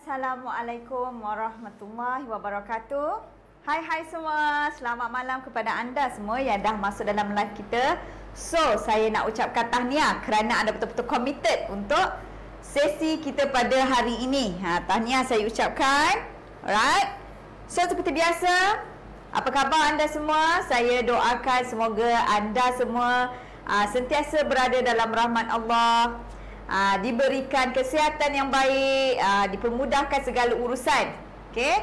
Assalamualaikum warahmatullahi wabarakatuh. Hai semua. Selamat malam kepada anda semua yang dah masuk dalam live kita. So, saya nak ucapkan tahniah kerana anda betul-betul committed untuk sesi kita pada hari ini. Tahniah saya ucapkan. Alright. So, seperti biasa, apa khabar anda semua? Saya doakan semoga anda semua sentiasa berada dalam rahmat Allah, diberikan kesihatan yang baik, dipermudahkan segala urusan. Okey?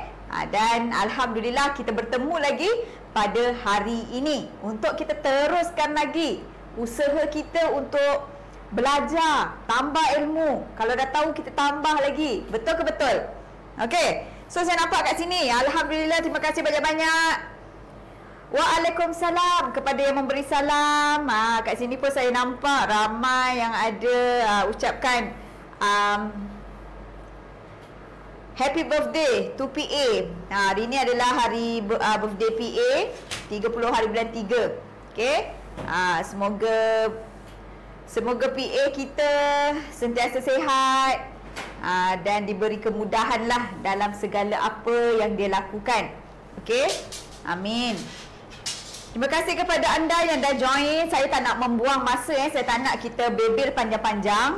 Dan alhamdulillah kita bertemu lagi pada hari ini untuk kita teruskan lagi usaha kita untuk belajar, tambah ilmu. Kalau dah tahu kita tambah lagi. Betul ke betul? Okey. So saya nampak kat sini. Alhamdulillah, terima kasih banyak-banyak. Waalaikumsalam kepada yang memberi salam. Kat sini pun saya nampak ramai yang ada ucapkan happy birthday to PA. Hari ini adalah hari birthday PA, 30 hari bulan 3. Okey. Semoga PA kita sentiasa sihat dan diberi kemudahan lah dalam segala apa yang dia lakukan. Okey. Amin. Terima kasih kepada anda yang dah join. Saya tak nak membuang masa. Saya tak nak kita bebel panjang-panjang.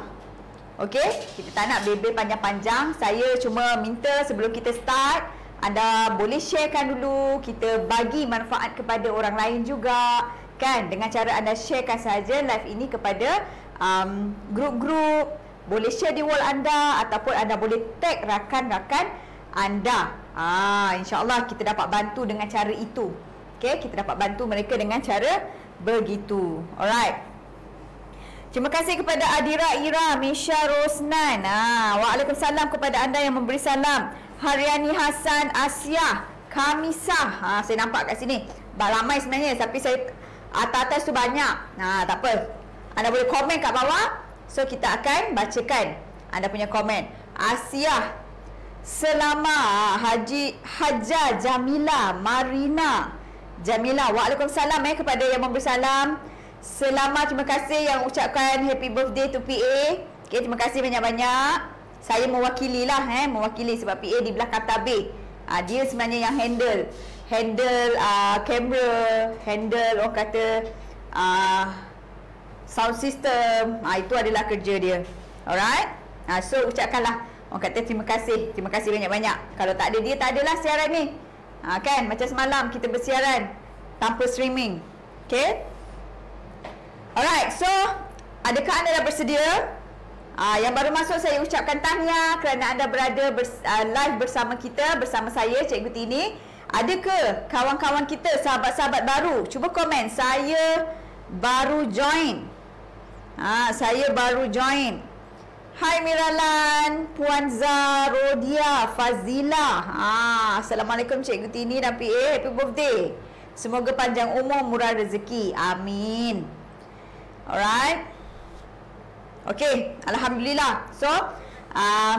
Okey, kita tak nak bebel panjang-panjang. Saya cuma minta sebelum kita start, anda boleh sharekan dulu. Kita bagi manfaat kepada orang lain juga, kan? Dengan cara anda sharekan saja live ini kepada grup-grup. Boleh share di wall anda ataupun anda boleh tag rakan-rakan anda. InsyaAllah kita dapat bantu dengan cara itu. Okay, kita dapat bantu mereka dengan cara begitu. Alright. Terima kasih kepada Adira Ira, Misha Rosnan. Waalaikumsalam kepada anda yang memberi salam. Haryani Hasan, Asia, Kamisah. Saya nampak kat sini. Ramai sebenarnya, tapi saya atas tu banyak. Tak apa. Anda boleh komen kat bawah. So kita akan bacakan anda punya komen. Asia, Selama, Haja Jamila, Marina Jamila, waalaikumsalam kepada yang memberi salam. Selamat, terima kasih yang ucapkan happy birthday to PA. Okay, terima kasih banyak-banyak. Saya mewakili lah, mewakili sebab PA di belakang tabir. Dia sebenarnya yang handle kamera, handle orang kata sound system. Itu adalah kerja dia. Alright. So ucapkanlah, orang kata terima kasih banyak-banyak. Kalau tak ada dia, tak adalah siaran ni. Kan, macam semalam kita bersiaran tanpa streaming. Okay. Alright, so adakah anda dah bersedia? Yang baru masuk, saya ucapkan tahniah kerana anda berada live bersama kita, bersama saya, Cikgu Tini. Adakah kawan-kawan kita, sahabat-sahabat baru? Cuba komen, saya baru join. Saya baru join. Hai Miralan, Puan Zarodia, Fazila. Assalamualaikum Cikgu Tini dan PA. Happy birthday. Semoga panjang umur, murah rezeki. Amin. Alright. Okey, alhamdulillah. So,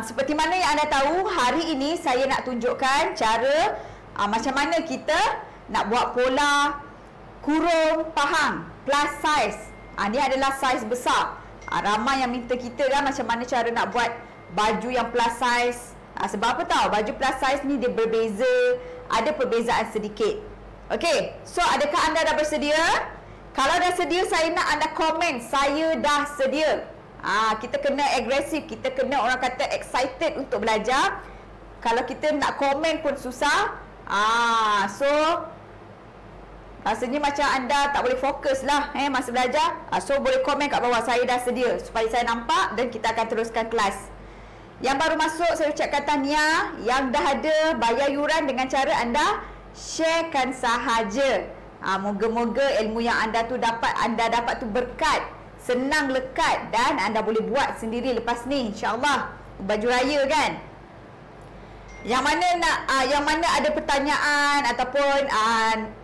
seperti mana yang anda tahu, hari ini saya nak tunjukkan cara macam mana kita nak buat pola kurung pahang plus size. Ini adalah size besar. Ramai yang minta kita kan macam mana cara nak buat baju yang plus size. Sebab apa tahu? Baju plus size ni dia berbeza, ada perbezaan sedikit. Okey, so adakah anda dah bersedia? Kalau dah sedia, saya nak anda komen, saya dah sedia. Kita kena agresif, kita kena orang kata excited untuk belajar. Kalau kita nak komen pun susah. So rasanya macam anda tak boleh fokus lah masa belajar. So boleh komen kat bawah, saya dah sedia, supaya saya nampak dan kita akan teruskan kelas. Yang baru masuk, saya ucapkan tahniah. Yang dah ada, bayar yuran dengan cara anda sharekan sahaja. Moga-moga ilmu yang anda dapat tu berkat, senang lekat, dan anda boleh buat sendiri lepas ni, insya-Allah. Baju raya kan. Yang mana ada pertanyaan ataupun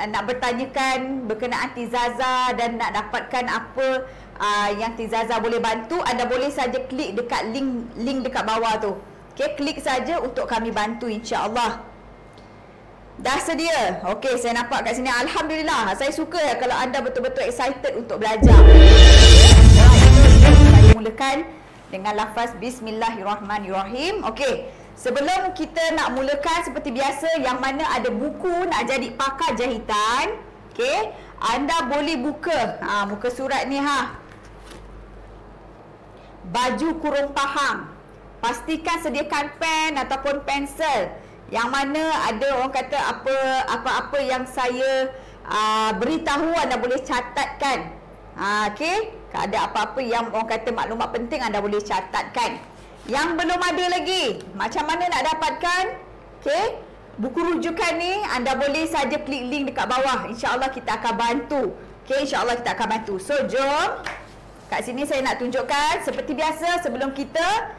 nak bertanyakan berkenaan Tizaza dan nak dapatkan apa yang Tizaza boleh bantu, anda boleh saja klik dekat link dekat bawah tu. Okey, klik saja untuk kami bantu, insya-Allah. Dah sedia? Okey, saya nampak kat sini. Alhamdulillah. Saya suka kalau anda betul-betul excited untuk belajar. Saya mulakan dengan lafaz Bismillahirrahmanirrahim. Okey. Sebelum kita nak mulakan seperti biasa, yang mana ada buku nak jadi pakar jahitan, okey, anda boleh buka muka surat ni baju kurung pahang. Pastikan sediakan pen ataupun pensel yang mana ada orang kata apa-apa yang saya beritahu anda boleh catatkan. Okey, ada apa-apa yang orang kata maklumat penting anda boleh catatkan. Yang belum ada lagi, macam mana nak dapatkan? Okey, buku rujukan ni anda boleh saja klik link dekat bawah. InsyaAllah kita akan bantu. Okey, insyaAllah kita akan bantu. So, jom. Kat sini saya nak tunjukkan seperti biasa sebelum kita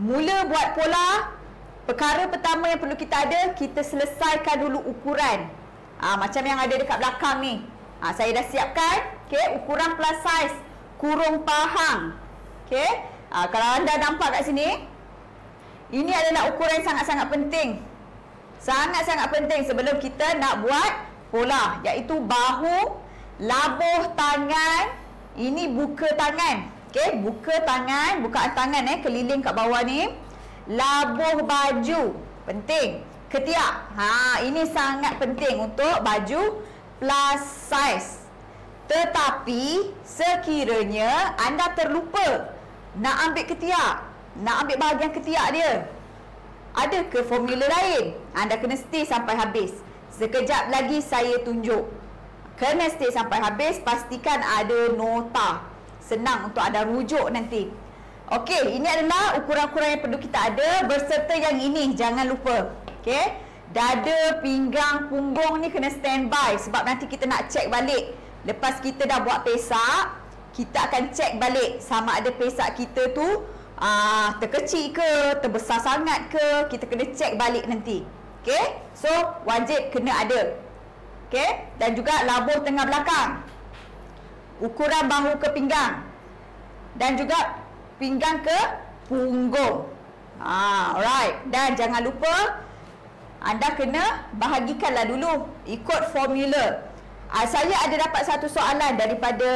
mula buat pola. Perkara pertama yang perlu kita ada, kita selesaikan dulu ukuran. Macam yang ada dekat belakang ni. Saya dah siapkan. Okey, ukuran plus size kurung pahang. Okey. Kalau anda nampak kat sini, ini adalah ukuran yang sangat-sangat penting. Sangat-sangat penting sebelum kita nak buat pola, iaitu bahu, labuh tangan, ini buka tangan. Okey, buka tangan, bukaan tangan keliling kat bawah ni. Labuh baju, penting. Ketiak. Ini sangat penting untuk baju plus size. Tetapi sekiranya anda terlupa nak ambil ketiak, nak ambil bahagian ketiak dia, ada ke formula lain? Anda kena stay sampai habis. Sekejap lagi saya tunjuk. Kena stay sampai habis, pastikan ada nota. Senang untuk anda rujuk nanti. Okey, ini adalah ukuran-ukuran yang perlu kita ada berserta yang ini, jangan lupa. Okey, dada, pinggang, punggung ni kena standby sebab nanti kita nak cek balik. Lepas kita dah buat pesak, kita akan cek balik sama ada pesak kita tu terkecil ke, terbesar sangat ke. Kita kena cek balik nanti. Okey, so wajib kena ada. Okey, dan juga labuh tengah belakang, ukuran bahu ke pinggang, dan juga pinggang ke punggung. Alright, dan jangan lupa anda kena bahagikanlah dulu ikut formula. Saya ada dapat satu soalan daripada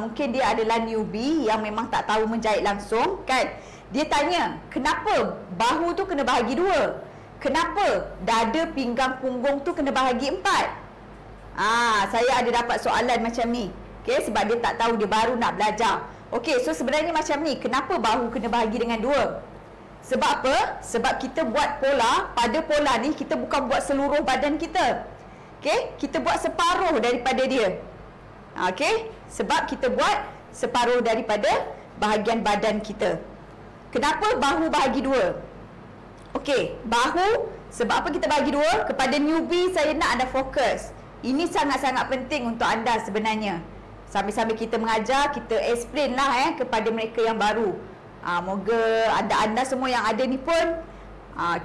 mungkin dia adalah newbie yang memang tak tahu menjahit langsung kan. Dia tanya, kenapa bahu tu kena bahagi 2? Kenapa dada, pinggang, punggung tu kena bahagi 4? Saya ada dapat soalan macam ni. Okey, sebab dia tak tahu, dia baru nak belajar. Okey, so sebenarnya macam ni, kenapa bahu kena bahagi dengan 2? Sebab apa? Sebab kita buat pola, pada pola ni kita bukan buat seluruh badan kita. Okey, kita buat separuh daripada dia. Okey, sebab kita buat separuh daripada bahagian badan kita. Kenapa bahu bahagi 2? Okey, bahu, sebab apa kita bahagi 2? Kepada newbie saya nak anda fokus. Ini sangat-sangat penting untuk anda sebenarnya. Sambil-sambil kita mengajar, kita explain lah kepada mereka yang baru. Moga anda semua yang ada ni pun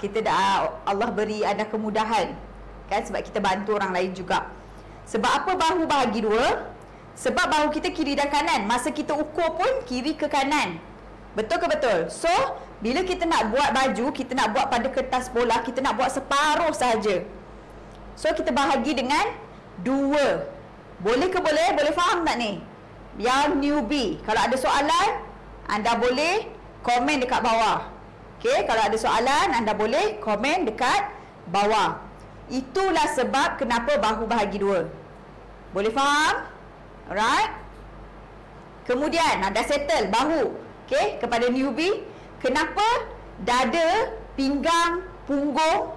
kita dah Allah beri anda kemudahan. Kan, sebab kita bantu orang lain juga. Sebab apa bahu bahagi 2? Sebab bahu kita kiri dan kanan. Masa kita ukur pun kiri ke kanan. Betul ke betul? So, bila kita nak buat baju, kita nak buat pada kertas bola, kita nak buat separuh saja. So, kita bahagi dengan 2. Boleh ke boleh? Boleh faham tak ni? Yang newbie, kalau ada soalan, anda boleh komen dekat bawah. Okey, kalau ada soalan, anda boleh komen dekat bawah. Itulah sebab kenapa bahu bahagi 2. Boleh faham? Alright. Kemudian dah settle bahu. Okey, kepada newbie, kenapa dada, pinggang, punggung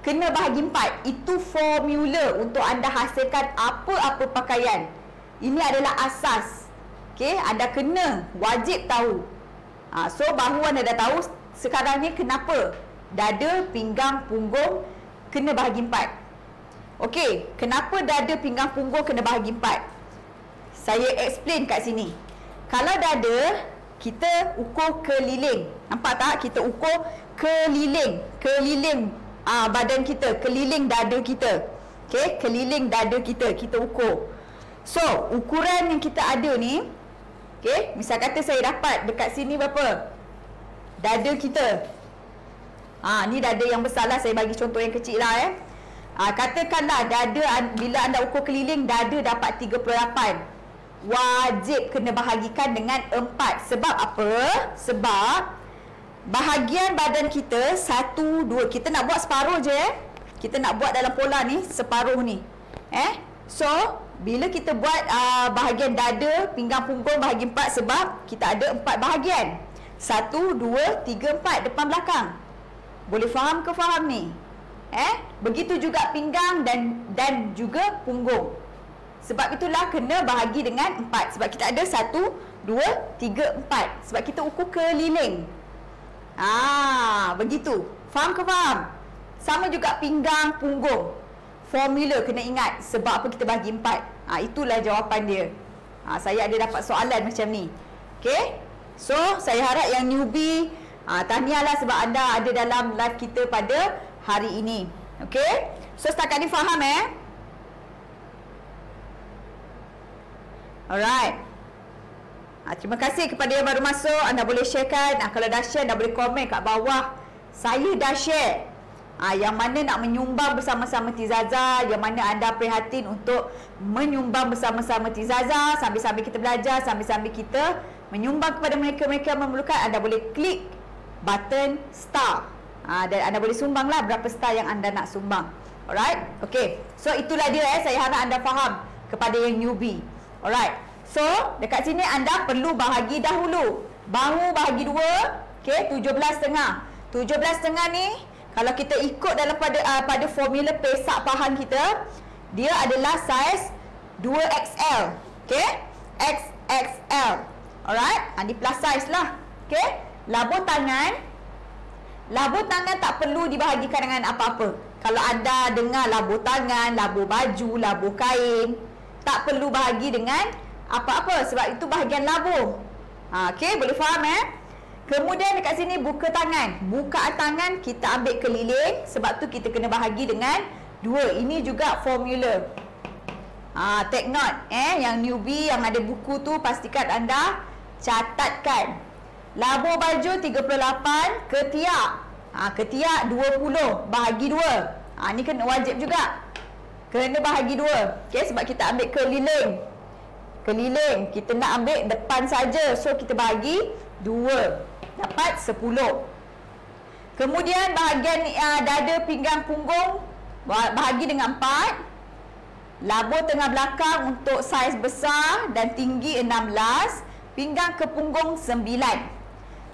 kena bahagi 4? Itu formula untuk anda hasilkan apa-apa pakaian. Ini adalah asas. Okey, anda kena wajib tahu. So bahu anda dah tahu. Sekarang ni kenapa dada, pinggang, punggung kena bahagi 4. Okey, kenapa dada, pinggang, punggung kena bahagi 4? Saya explain kat sini. Kalau dada, kita ukur keliling. Nampak tak? Kita ukur keliling. Keliling badan kita, keliling dada kita. Okey, keliling dada kita, kita ukur. So, ukuran yang kita ada ni, okey, misal kata saya dapat dekat sini berapa? Dada kita. Ni dada yang besar lah, saya bagi contoh yang kecil lah katakanlah dada, bila anda ukur keliling, dada dapat 38. Wajib kena bahagikan dengan 4. Sebab apa? Sebab bahagian badan kita 1, 2. Kita nak buat separuh je Kita nak buat dalam pola ni separuh ni. So bila kita buat bahagian dada, pinggang punggung bahagian 4 sebab kita ada 4 bahagian. 1, 2, 3, 4 depan belakang. Boleh faham ke faham ni? Begitu juga pinggang dan juga punggung. Sebab itulah kena bahagi dengan 4. Sebab kita ada 1, 2, 3, 4. Sebab kita ukur keliling. Begitu. Faham ke faham? Sama juga pinggang, punggung. Formula kena ingat. Sebab apa kita bagi 4. Itulah jawapan dia. Saya ada dapat soalan macam ni. Okay? So, saya harap yang newbie, tahniahlah sebab anda ada dalam live kita pada hari ini. Okay? So, setakat ni faham Alright. Terima kasih kepada yang baru masuk. Anda boleh sharekan. Kalau dah share, anda boleh komen kat bawah. Saya dah share. Yang mana nak menyumbang bersama-sama Tizaza, yang mana anda prihatin untuk menyumbang bersama-sama Tizaza, sambil-sambil kita belajar, sambil-sambil kita menyumbang kepada mereka-mereka yang memerlukan, anda boleh klik button star. Dan anda boleh sumbanglah berapa star yang anda nak sumbang. Alright? Okay. So, itulah dia saya harap anda faham kepada yang newbie. Alright. So, dekat sini anda perlu bahagi dahulu. Bahu bahagi 2. Okay, 17,5. 17,5 ni, kalau kita ikut dalam pada formula pesak pahan kita, dia adalah saiz 2XL. Okay? XXL. Alright? Ni plus size lah. Okay? Labur tangan tak perlu dibahagikan dengan apa-apa. Kalau anda dengar labur tangan, labur baju, labur kain, tak perlu bahagi dengan apa-apa. Sebab itu bahagian labur. Okay? Boleh faham Kemudian dekat sini buka tangan. Bukaan tangan kita ambil keliling. Sebab tu kita kena bahagi dengan 2. Ini juga formula. Take note. Yang newbie yang ada buku tu, pastikan anda catatkan. Labur baju 38, ketiak. Ketiak 20, bahagi 2. Ni kena wajib juga. Kena bahagi 2. Okay, sebab kita ambil keliling. Keliling. Kita nak ambil depan saja. So, kita bahagi 2. Dapat 10. Kemudian bahagian dada, pinggang, punggung bahagi dengan 4. Labur tengah belakang untuk saiz besar dan tinggi 16. Pinggang ke punggung 9.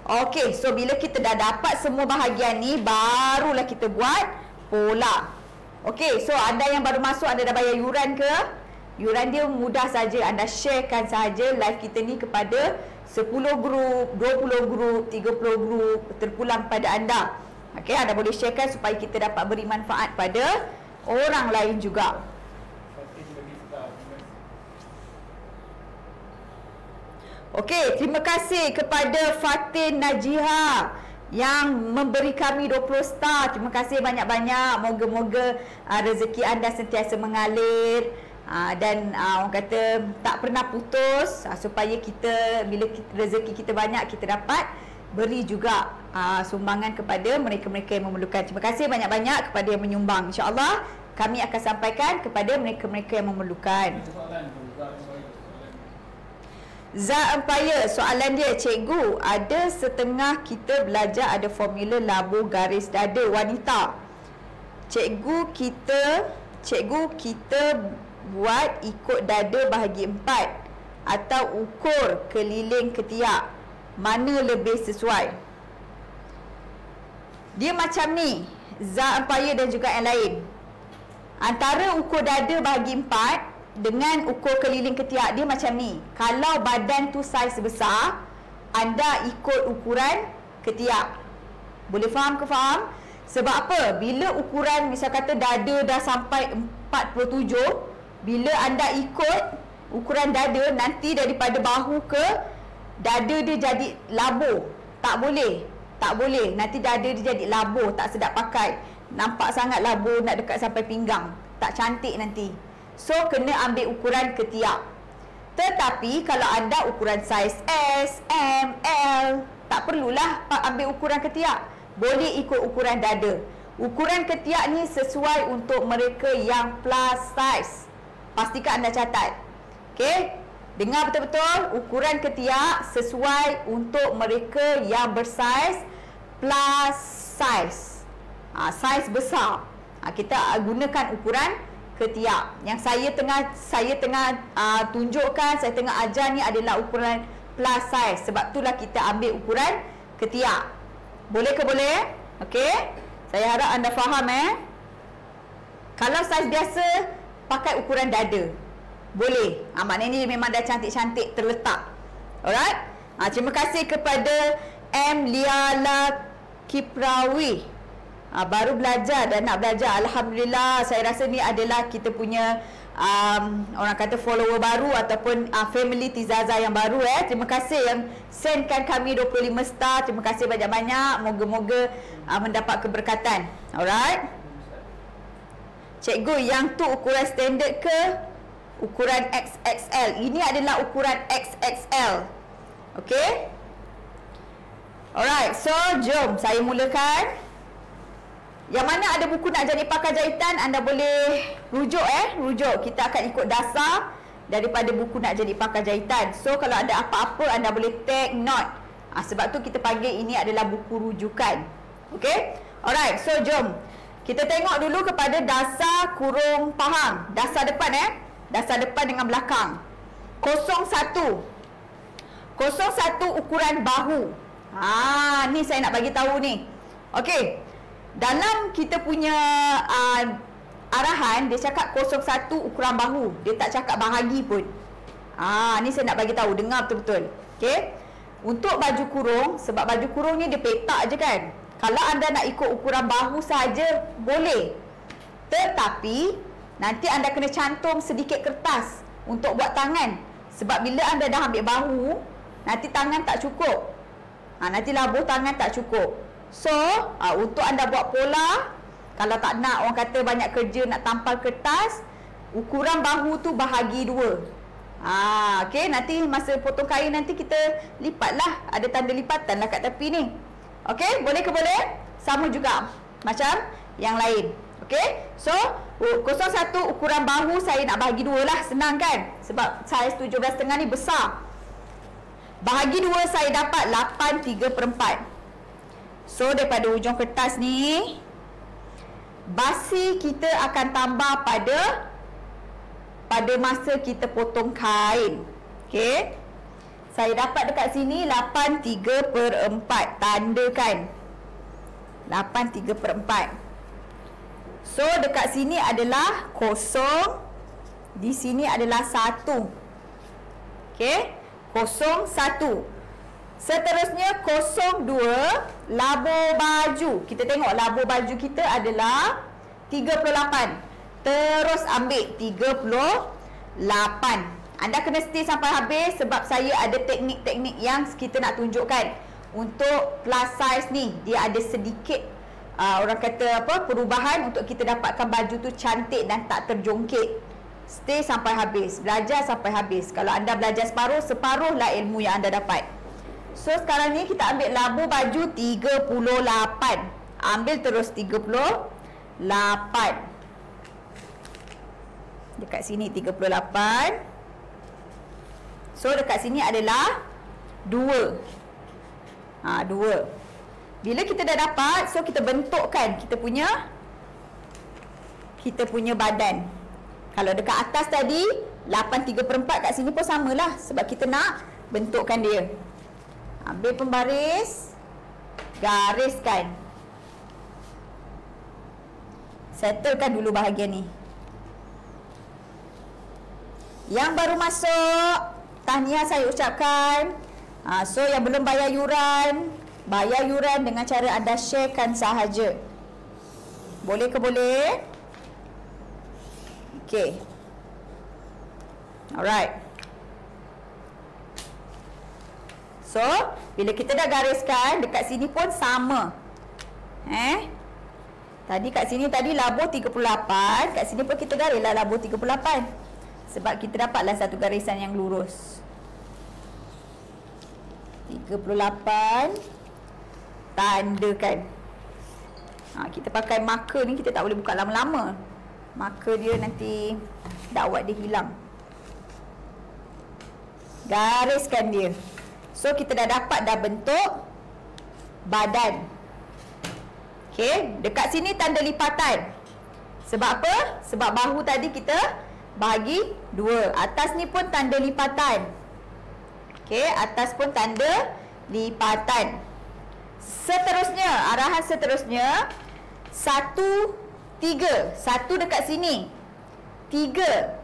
Okey, so bila kita dah dapat semua bahagian ni, barulah kita buat pola. Okey, so anda yang baru masuk, anda dah bayar yuran ke? Yuran dia mudah saja. Anda sharekan saja live kita ni kepada 10 grup, 20 grup, 30 grup, terpulang pada anda. Okey, anda boleh sharekan supaya kita dapat beri manfaat pada orang lain juga. Okey, terima kasih kepada Fatin Najiha yang memberi kami 20 star. Terima kasih banyak-banyak. Moga-moga rezeki anda sentiasa mengalir. Dan orang kata tak pernah putus, supaya kita bila rezeki kita banyak, kita dapat beri juga sumbangan kepada mereka-mereka yang memerlukan. Terima kasih banyak-banyak kepada yang menyumbang. InsyaAllah kami akan sampaikan kepada mereka-mereka yang memerlukan. Za-Empire, soalan dia, cikgu, ada setengah kita belajar ada formula labur garis dada wanita. Cikgu kita buat ikut dada bahagi 4 atau ukur keliling ketiak, mana lebih sesuai? Dia macam ni, Za-Empire dan juga yang lain. Antara ukur dada bahagi 4 dengan ukur keliling ketiak, dia macam ni. Kalau badan tu saiz besar, anda ikut ukuran ketiak. Boleh faham ke faham? Sebab apa? Bila ukuran misal kata dada dah sampai 47, bila anda ikut ukuran dada, nanti daripada bahu ke dada dia jadi labur. Tak boleh. Tak boleh. Nanti dada dia jadi labur, tak sedap pakai. Nampak sangat labur nak dekat sampai pinggang. Tak cantik nanti. So, kena ambil ukuran ketiak. Tetapi, kalau anda ukuran saiz S, M, L, tak perlulah ambil ukuran ketiak. Boleh ikut ukuran dada. Ukuran ketiak ni sesuai untuk mereka yang plus size. Pastikan anda catat. Okey? Dengar betul-betul, ukuran ketiak sesuai untuk mereka yang bersaiz plus size. Size besar. Kita gunakan ukuran ketiak. Yang saya tengah tunjukkan, saya tengah ajar ni adalah ukuran plus size. Sebab itulah kita ambil ukuran ketiak. Boleh ke boleh? Okey. Saya harap anda faham Kalau saiz biasa pakai ukuran dada. Boleh. Maknanya dia memang dah cantik-cantik terletak. Alright? Terima kasih kepada M. Liala Kiprawi. Baru belajar dan nak belajar. Alhamdulillah, saya rasa ni adalah kita punya orang kata follower baru ataupun family Tizaza yang baru Terima kasih yang sendkan kami 25 star. Terima kasih banyak-banyak. Moga-moga mendapat keberkatan. Alright. Cikgu, yang tu ukuran standard ke ukuran XXL? Ini adalah ukuran XXL. Okey. Alright, so jom saya mulakan. Yang mana ada buku nak jadi pakar jahitan, anda boleh rujuk rujuk. Kita akan ikut dasar daripada buku nak jadi pakar jahitan. So kalau ada apa-apa anda boleh take note. Sebab tu kita panggil ini adalah buku rujukan. Okey? Alright, so jom. Kita tengok dulu kepada dasar kurung pahang. Dasar depan Dasar depan dengan belakang. 01. 01 ukuran bahu. Ni saya nak bagi tahu ni. Okey. Dalam kita punya arahan, dia cakap 01 ukuran bahu. Dia tak cakap bahagi pun. Ni saya nak bagi tahu, dengar betul-betul. Okey. Untuk baju kurung, sebab baju kurung ni dia petak je kan. Kalau anda nak ikut ukuran bahu saja boleh. Tetapi nanti anda kena cantum sedikit kertas untuk buat tangan. Sebab bila anda dah ambil bahu, nanti tangan tak cukup. Nanti labuh tangan tak cukup. So, untuk anda buat pola, kalau tak nak orang kata banyak kerja nak tampal kertas, ukuran bahu tu bahagi 2. Okey, nanti masa potong kain nanti kita lipatlah. Ada tanda lipatan lah kat tepi ni. Okey, boleh ke boleh? Sama juga macam yang lain. Okey, so 01 ukuran bahu saya nak bahagi 2 lah. Senang kan? Sebab saiz 17.5 ni besar. Bahagi 2 saya dapat 8/3/4. So daripada ujung kertas ni, basi kita akan tambah pada masa kita potong kain. Okey. Saya dapat dekat sini 8/3/4. Tandakan 8/3/4. So dekat sini adalah 0. Di sini adalah 1. Okey. 01. Seterusnya 02 labur baju. Kita tengok labur baju kita adalah 38. Terus ambil 38. Anda kena stay sampai habis sebab saya ada teknik-teknik yang kita nak tunjukkan. Untuk plus size ni, dia ada sedikit orang kata perubahan untuk kita dapatkan baju tu cantik dan tak terjongkit. Stay sampai habis, belajar sampai habis. Kalau anda belajar separuhlah ilmu yang anda dapat. So sekarang ni kita ambil labur baju 38. Ambil terus 38. Dekat sini 38. So dekat sini adalah 2. 2. Bila kita dah dapat, so kita bentukkan kita punya badan. Kalau dekat atas tadi 8/3/4, kat sini pun samalah sebab kita nak bentukkan dia. Ambil pembaris, gariskan. Settlekan dulu bahagian ni. Yang baru masuk, tahniah saya ucapkan. So yang belum bayar yuran dengan cara anda sharekan sahaja. Boleh ke boleh? Okey. Alright. So, bila kita dah gariskan, dekat sini pun sama. Tadi kat sini tadi labur 38, kat sini pun kita garislah labur 38. Sebab kita dapatlah satu garisan yang lurus. 38. Tandakan. Kita pakai marker ni, kita tak boleh buka lama-lama. Marker dia nanti dakwat dia hilang. Gariskan dia. So kita dah dapat bentuk badan. Okey, dekat sini tanda lipatan. Sebab apa? Sebab bahu tadi kita bahagi 2. Atas ni pun tanda lipatan. Okey, atas pun tanda lipatan. Seterusnya, arahan seterusnya 1, 3. 1 dekat sini. 3.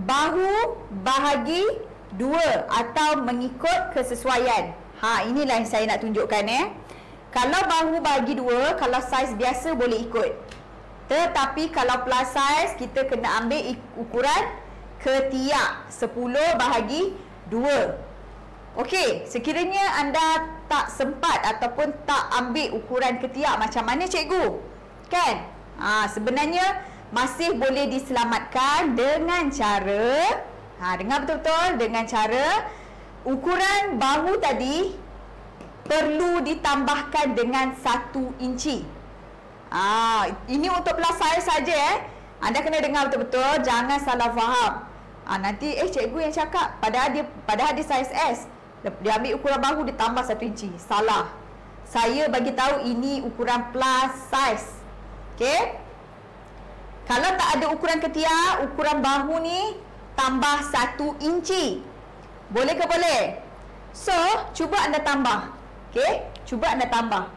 Bahu bahagi 2 atau mengikut kesesuaian. Inilah yang saya nak tunjukkan Kalau bahu bahagi 2, kalau saiz biasa boleh ikut. Tetapi kalau plus size, kita kena ambil ukuran ketiak 10 bahagi 2. Okey, sekiranya anda tak sempat ataupun tak ambil ukuran ketiak, macam mana cikgu? Kan? Sebenarnya masih boleh diselamatkan dengan cara, dengar betul-betul, dengan cara ukuran bahu tadi perlu ditambahkan dengan 1 inci. Ini untuk plus size saja Anda kena dengar betul-betul, jangan salah faham. Nanti cikgu yang cakap padahal dia size S. Dia ambil ukuran bahu ditambah 1 inci. Salah. Saya bagi tahu ini ukuran plus size. Okey? Kalau tak ada ukuran ketiak, ukuran bahu ni tambah 1 inci. Boleh ke boleh? So, cuba anda tambah. Okey? Cuba anda tambah.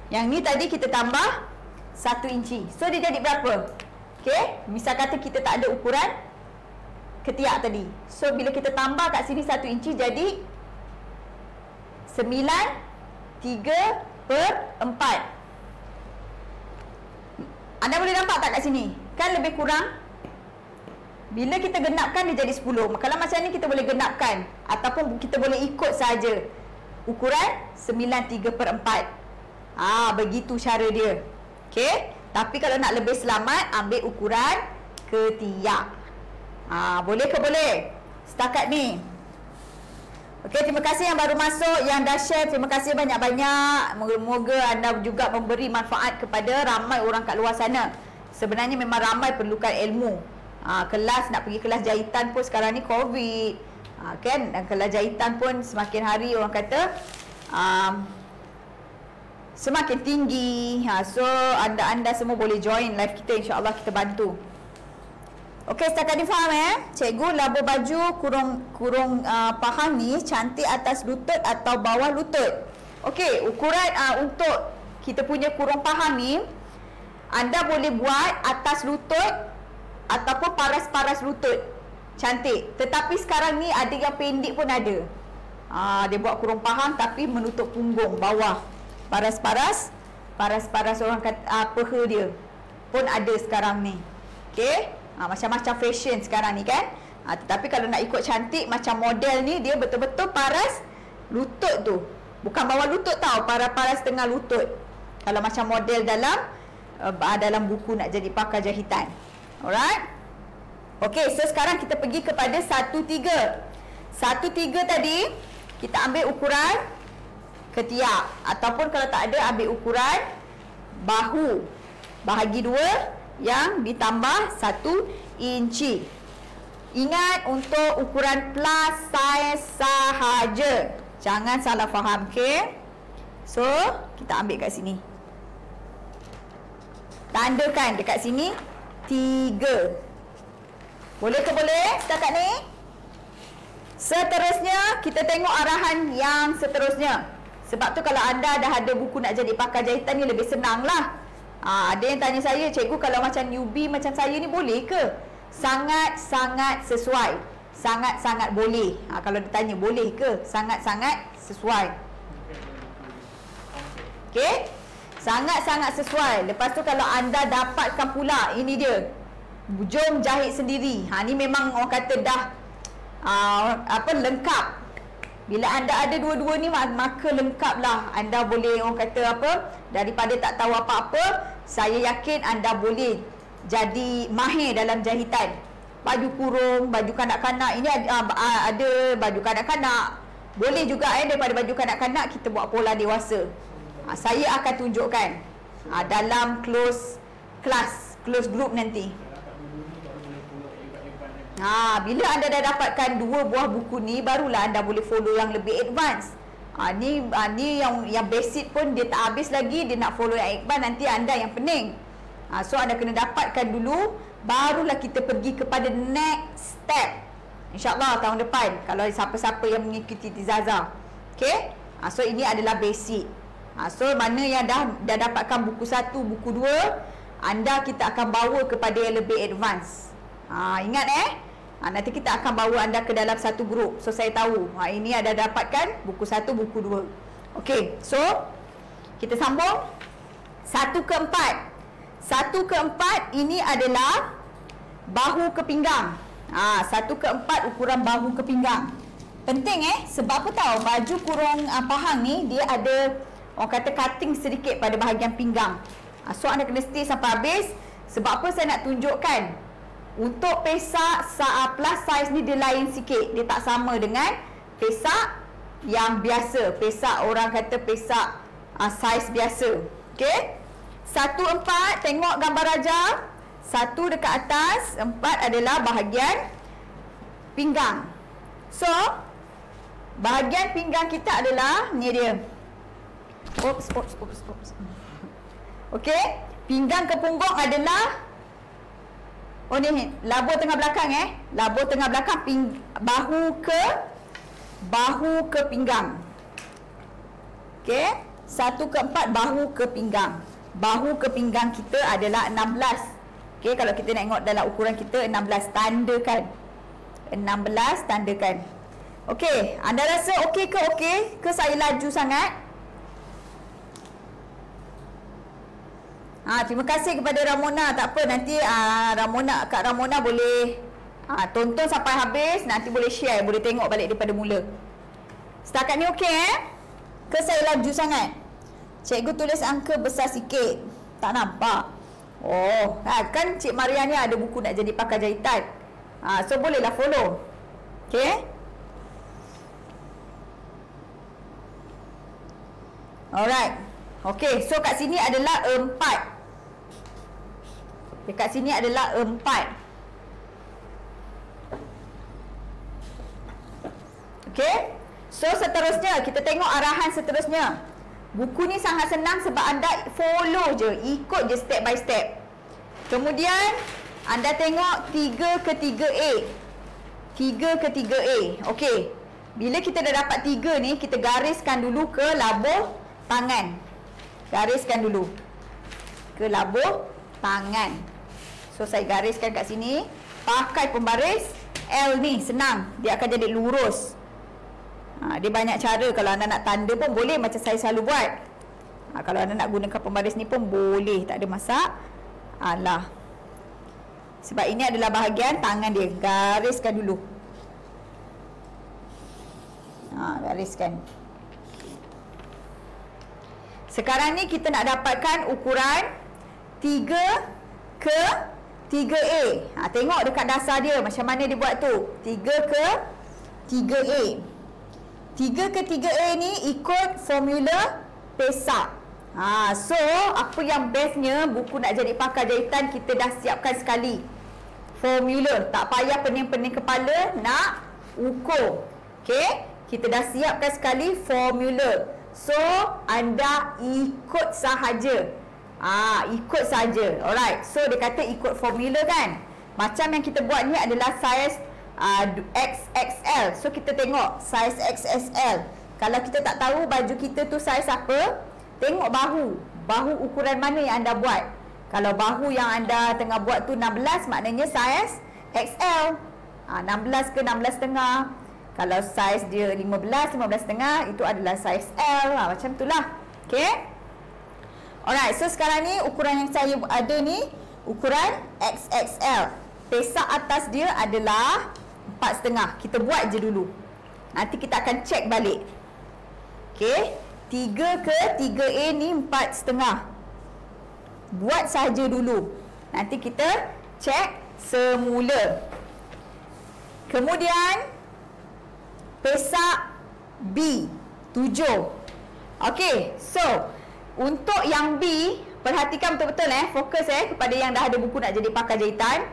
Yang ni tadi kita tambah 1 inci. So, dia jadi berapa? Okey? Misal kata kita tak ada ukuran ketiak tadi. So, bila kita tambah kat sini 1 inci, jadi 9/3/4. Anda boleh nampak tak kat sini? Kan lebih kurang. Bila kita genapkan dia jadi 10. Kalau macam ni kita boleh genapkan. Ataupun kita boleh ikut saja ukuran 9/3/4. Begitu cara dia. Okey? Tapi kalau nak lebih selamat, ambil ukuran ketiak. Boleh ke boleh? Setakat ni. Okey, terima kasih yang baru masuk, yang dah share, terima kasih banyak-banyak. Moga-moga anda juga memberi manfaat kepada ramai orang kat luar sana. Sebenarnya memang ramai perlukan ilmu. Nak pergi kelas jahitan pun sekarang ni COVID. Kan? Dan kelas jahitan pun semakin hari orang kata semakin tinggi. So, anda semua boleh join live kita, insya-Allah kita bantu. Okey, setakat ni faham Cikgu laba baju kurung pahang ni cantik atas lutut atau bawah lutut. Okey, ukuran untuk kita punya kurung pahang ni, anda boleh buat atas lutut ataupun paras-paras lutut. Cantik. Tetapi sekarang ni ada yang pendek pun ada. Dia buat kurung pahang tapi menutup punggung bawah. Paras-paras orang kata peha dia pun ada sekarang ni. Okey? Macam-macam fashion sekarang ni kan. Tetapi kalau nak ikut cantik macam model ni, dia betul-betul paras lutut tu. Bukan bawah lutut tau, paras-paras tengah lutut. Kalau macam model dalam buku nak jadi pakar jahitan. Alright? Okey, so sekarang kita pergi kepada 1/3. 1/3 tadi kita ambil ukuran ketiak, ataupun kalau tak ada ambil ukuran bahu bahagi 2 yang ditambah 1 inci. Ingat, untuk ukuran plus size sahaja. Jangan salah faham, okey? So, kita ambil kat sini. Tandakan dekat sini 3. Boleh ke boleh setakat ni? Seterusnya, kita tengok arahan yang seterusnya. Sebab tu kalau anda dah ada buku nak jadi pakar jahitan ni lebih senang lah. Ada yang tanya saya, cikgu kalau macam newbie macam saya ni boleh ke? Sangat-sangat sesuai. Sangat-sangat boleh. Kalau dia tanya boleh ke? Sangat-sangat sesuai. Okey? Sangat-sangat sesuai. Lepas tu kalau anda dapatkan pula, ini dia, jom jahit sendiri. Ni memang orang kata dah lengkap. Bila anda ada dua-dua ni, maka lengkaplah. Anda boleh, orang kata daripada tak tahu apa-apa, saya yakin anda boleh jadi mahir dalam jahitan. Baju kurung, baju kanak-kanak. Ini ada baju kanak-kanak. Boleh juga daripada baju kanak-kanak kita buat pola dewasa. Saya akan tunjukkan dalam close class, close group nanti. Bila anda dah dapatkan 2 buah buku ni, barulah anda boleh follow yang lebih advance. Ni yang basic pun dia tak habis lagi, dia nak follow yang Iqbal, nanti anda yang pening. So anda kena dapatkan dulu, barulah kita pergi kepada next step. InsyaAllah tahun depan, kalau siapa-siapa yang mengikuti Tizaza. Okay? So ini adalah basic. So mana yang dah dapatkan buku 1, buku 2, anda kita akan bawa kepada yang lebih advance. Ingat nanti kita akan bawa anda ke dalam satu grup. So saya tahu ini ada dapatkan buku 1, buku 2. Okay, so kita sambung 1 ke 4. 1 ke 4 ini adalah bahu ke pinggang. 1 ke 4 ukuran bahu ke pinggang. Penting sebab apa tahu, baju kurung pahang ni dia ada orang kata cutting sedikit pada bahagian pinggang. So anda kena stay sampai habis. Sebab apa saya nak tunjukkan, untuk pesak plus size ni dia lain sikit. Dia tak sama dengan pesak yang biasa, pesak orang kata pesak size biasa. Okey, 1, 4 tengok gambar Raja. 1 dekat atas, 4 adalah bahagian pinggang. So bahagian pinggang kita adalah ni dia. Oops. Okey, pinggang ke punggung adalah ni labur tengah belakang labur tengah belakang, bahu ke pinggang. Okey, 1 ke 4 bahu ke pinggang. Bahu ke pinggang kita adalah 16. Okey, kalau kita nak tengok dalam ukuran kita 16, tandakan 16, tandakan. Okey, anda rasa okey ke saya laju sangat? Terima kasih kepada Ramona. Tak apa, nanti Kak Ramona boleh tonton sampai habis, nanti boleh share, boleh tengok balik daripada mula. Setakat ni okey ke saya laju sangat? Cikgu tulis angka besar sikit, tak nampak. Kan Cik Maria ni ada buku nak jadi pakar jahitan. So bolehlah follow. Okey, alright. Okey, so kat sini adalah 4. Dekat sini adalah 4. Okey, so seterusnya kita tengok arahan seterusnya. Buku ni sangat senang sebab anda follow je, ikut je step by step. Kemudian anda tengok 3 ke 3A. 3 ke 3A. Okey, bila kita dah dapat 3 ni, kita gariskan dulu ke labur tangan. Gariskan dulu ke labur tangan. So saya gariskan kat sini, pakai pembaris L ni, senang, dia akan jadi lurus. Dia banyak cara. Kalau anda nak tanda pun boleh, macam saya selalu buat. Kalau anda nak gunakan pembaris ni pun boleh, tak ada masalah. Sebab ini adalah bahagian tangan dia. Gariskan dulu. Gariskan. Sekarang ni kita nak dapatkan ukuran 3 ke 3A. Tengok dekat dasar dia macam mana dia buat tu. 3 ke 3A. 3 ke 3A ni ikut formula pesak. So apa yang bestnya, buku nak jadi pakar jahitan kita dah siapkan sekali formula. Tak payah pening-pening kepala nak ukur. Okey, kita dah siapkan sekali formula. So anda ikut sahaja. Ikut saja. Alright. So dia kata ikut formula kan. Macam yang kita buat ni adalah saiz XXL. So kita tengok saiz XXL. Kalau kita tak tahu baju kita tu saiz apa, tengok bahu. Bahu ukuran mana yang anda buat. Kalau bahu yang anda tengah buat tu 16, maknanya saiz XL. 16 ke 16,5. Kalau saiz dia 15, 15,5, itu adalah saiz L. Macam itulah. Okay. Alright, so sekarang ni ukuran yang saya ada ni ukuran XXL. Pesak atas dia adalah 4,5. Kita buat je dulu. Nanti kita akan check balik. Okey, 3 ke 3A ni 4,5. Buat saja dulu. Nanti kita check semula. Kemudian pesak B 7. Okey, so untuk yang B, perhatikan betul-betul fokus kepada yang dah ada buku nak jadi pakar jahitan.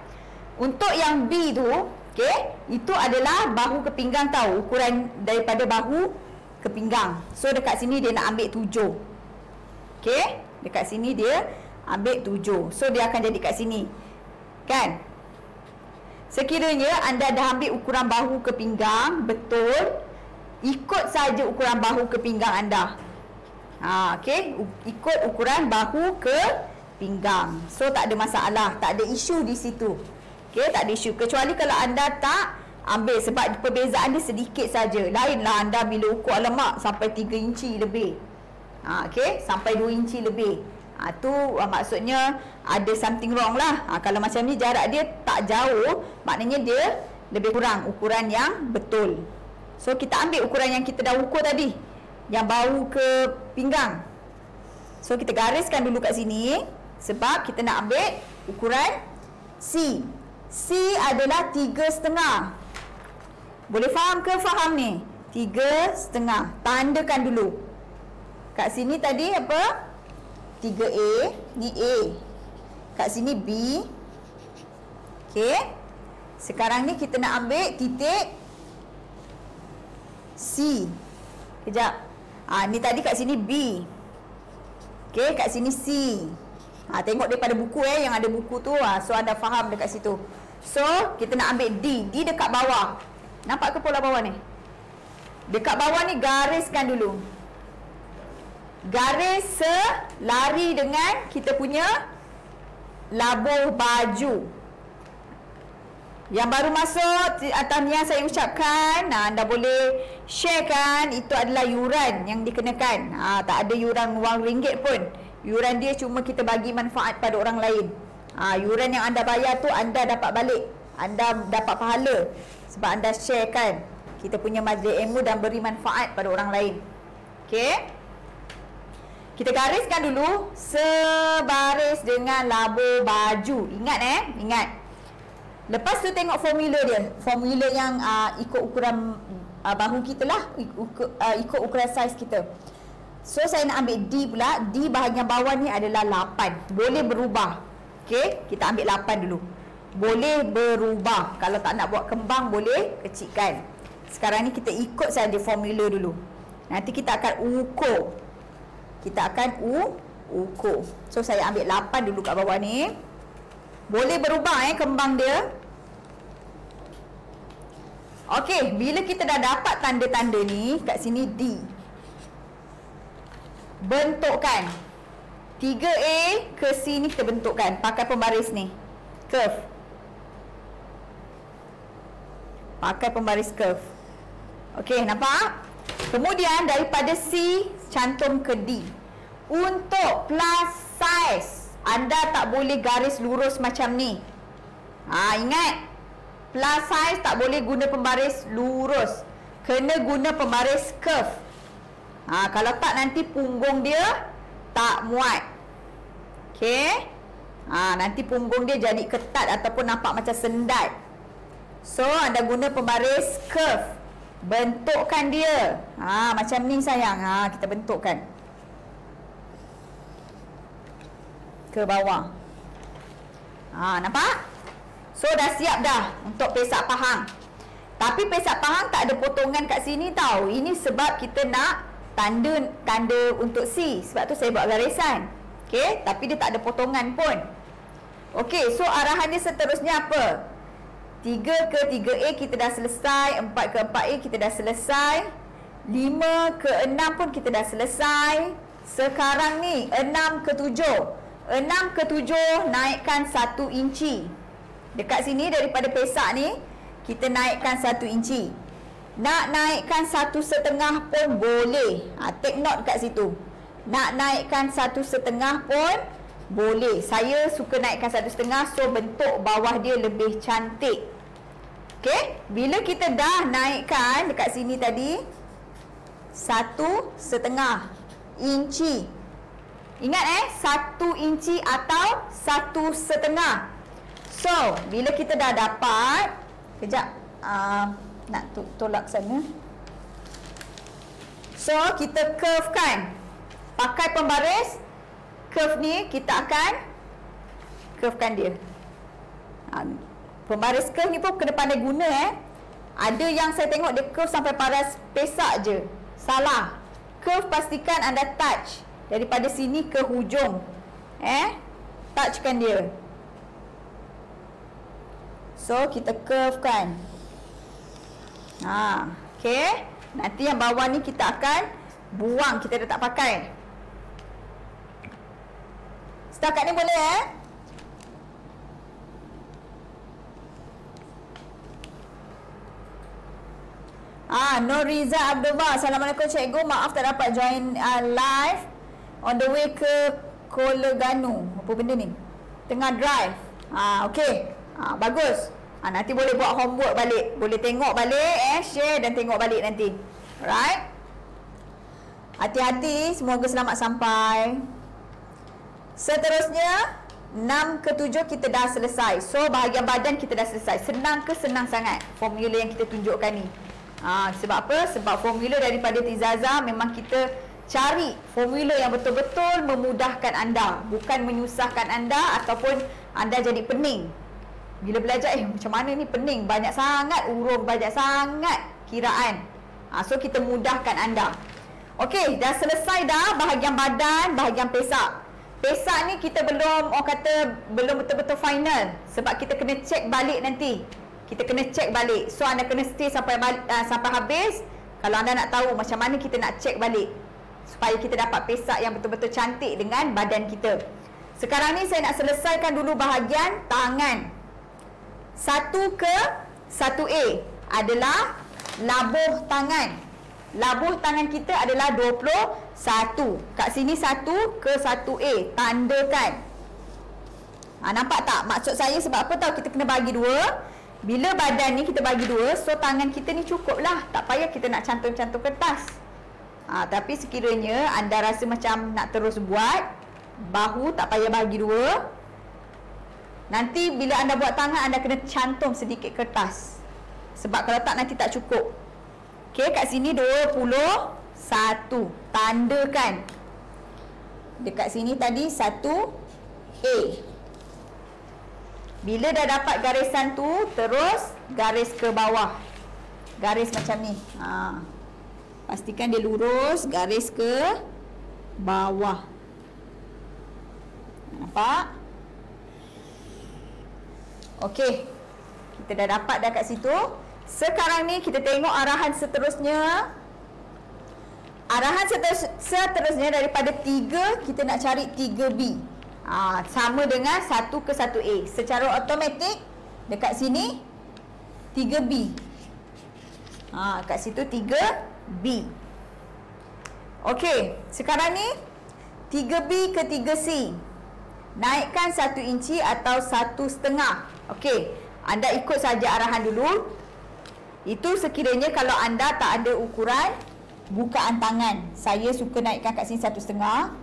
Untuk yang B tu, okey, itu adalah bahu ke pinggang tau. Ukuran daripada bahu ke pinggang. So dekat sini dia nak ambil 7. Okey, dekat sini dia ambil 7. So dia akan jadi kat sini. Kan? Sekiranya anda dah ambil ukuran bahu ke pinggang, betul, ikut saja ukuran bahu ke pinggang anda. Okey, ikut ukuran bahu ke pinggang. So tak ada masalah, tak ada isu di situ. Okey, tak ada isu. Kecuali kalau anda tak ambil, sebab perbezaan dia sedikit saja. Lainlah anda bila ukur lemak sampai 3 inci lebih. Okey, sampai 2 inci lebih. Tu maksudnya ada something wrong lah. Kalau macam ni jarak dia tak jauh, maknanya dia lebih kurang ukuran yang betul. So kita ambil ukuran yang kita dah ukur tadi, yang bahu ke pinggang. So kita gariskan dulu kat sini, sebab kita nak ambil ukuran C. C adalah 3,5. Boleh faham ke faham ni? 3,5. Tandakan dulu. Kat sini tadi apa? 3A, ni A. Kat sini B. Okey. Sekarang ni kita nak ambil titik C. Kejap. Ni tadi kat sini B. Okey, kat sini C. Tengok daripada buku yang ada buku tu. So anda faham dekat situ. So kita nak ambil D. D dekat bawah. Nampak ke pola bawah ni? Dekat bawah ni gariskan dulu. Garis selari dengan kita punya labuh baju. Yang baru masuk atas yang saya ucapkan, anda boleh sharekan. Itu adalah yuran yang dikenakan. Tak ada yuran wang ringgit pun. Yuran dia cuma kita bagi manfaat pada orang lain. Yuran yang anda bayar tu anda dapat balik. Anda dapat pahala sebab anda sharekan kita punya majlis ilmu dan beri manfaat pada orang lain. Okey. Kita gariskan dulu sebaris dengan labuh baju. Ingat ingat. Lepas tu tengok formula dia. Formula yang ikut ukuran bahu kita lah, ikut ukuran saiz kita. So saya nak ambil D pula. D bahagian bawah ni adalah 8. Boleh berubah. Okey, kita ambil 8 dulu. Boleh berubah. Kalau tak nak buat kembang boleh kecilkan. Sekarang ni kita ikut saja formula dulu. Nanti kita akan ukur. Kita akan ukur. So saya ambil 8 dulu kat bawah ni. Boleh berubah kembang dia. Okey, bila kita dah dapat tanda-tanda ni, kat sini D. Bentukkan 3A ke C ni kita bentukkan pakai pembaris ni. Curve. Pakai pembaris curve. Okey, nampak? Kemudian daripada C cantum ke D. Untuk plus size, anda tak boleh garis lurus macam ni. Ingat, plus size tak boleh guna pembaris lurus. Kena guna pembaris curve. Kalau tak nanti punggung dia tak muat. Okey. Nanti punggung dia jadi ketat ataupun nampak macam sendat. So anda guna pembaris curve. Bentukkan dia. Macam ni sayang. Kita bentukkan ke bawah. Nampak? So dah siap dah untuk pesak pahang. Tapi pesak pahang tak ada potongan kat sini tau. Ini sebab kita nak tanda untuk C. Sebab tu saya buat garisan. Okey, tapi dia tak ada potongan pun. Okey, so arahan dia seterusnya apa? 3 ke 3A kita dah selesai, 4 ke 4A kita dah selesai, 5 ke 6 pun kita dah selesai. Sekarang ni 6 ke 7. 6 ke 7 naikkan 1 inci. Dekat sini daripada pesak ni kita naikkan 1 inci. Nak naikkan 1,5 pun boleh. Take note kat situ. Nak naikkan 1,5 pun boleh. Saya suka naikkan 1,5, so bentuk bawah dia lebih cantik. Okey, bila kita dah naikkan dekat sini tadi 1,5 inci. Ingat 1 inci atau 1,5. So, bila kita dah dapat, kejap nak tolak sana. So, kita curve kan. Pakai pembaris curve ni kita akan curvekan dia. Pembaris curve ni pun kena pandai guna Ada yang saya tengok dia curve sampai paras pesak je. Salah. Curve pastikan anda touch daripada sini ke hujung. Touchkan dia. So, kita curvekan. Okay. Nanti yang bawah ni kita akan buang. Kita dah tak pakai. Setakat ni boleh Noriza Abdullah. Assalamualaikum cikgu. Maaf tak dapat join live. On the way ke Kolaganu. Apa benda ni? Tengah drive. Okay. Bagus. Nanti boleh buat homework balik. Boleh tengok balik, share dan tengok balik nanti. Alright. Hati-hati. Semoga selamat sampai. Seterusnya 6 ke 7 kita dah selesai. So bahagian badan kita dah selesai. Senang ke senang sangat formula yang kita tunjukkan ni. Sebab apa? Sebab formula daripada Tizaza memang kita cari formula yang betul-betul memudahkan anda, bukan menyusahkan anda ataupun anda jadi pening. Bila belajar macam mana ni pening, banyak sangat uruf, banyak sangat kiraan. So kita mudahkan anda. Okey, dah selesai dah bahagian badan, bahagian pesak. Pesak ni kita belum, orang kata belum betul-betul final. Sebab kita kena check balik nanti. Kita kena check balik. So anda kena stay sampai habis. Kalau anda nak tahu macam mana kita nak check balik, supaya kita dapat pesak yang betul-betul cantik dengan badan kita. Sekarang ni saya nak selesaikan dulu bahagian tangan. 1 ke 1A adalah labuh tangan. Labuh tangan kita adalah 21. Kat sini 1 ke 1A. Tandakan. Nampak tak? Maksud saya sebab apa tahu kita kena bagi 2. Bila badan ni kita bagi 2, so tangan kita ni cukup lah. Tak payah kita nak cantum-cantum kertas. Tapi sekiranya anda rasa macam nak terus buat, bahu tak payah bagi 2. Nanti bila anda buat tangan, anda kena cantum sedikit kertas. Sebab kalau tak nanti tak cukup. Okey, kat sini 21. Tandakan. Dekat sini tadi 1A. Bila dah dapat garisan tu, terus garis ke bawah. Garis macam ni. Pastikan dia lurus, garis ke bawah. Nampak? Okey. Kita dah dapat dah kat situ. Sekarang ni kita tengok arahan seterusnya. Arahan seterusnya daripada 3, kita nak cari 3B. Sama dengan 1 ke 1A. Secara automatik dekat sini 3B. Kat situ 3B. Okey, sekarang ni 3B ke 3C. Naikkan 1 inci atau 1,5. Okey, anda ikut saja arahan dulu. Itu sekiranya kalau anda tak ada ukuran bukaan tangan. Saya suka naikkan kat sini 1,5.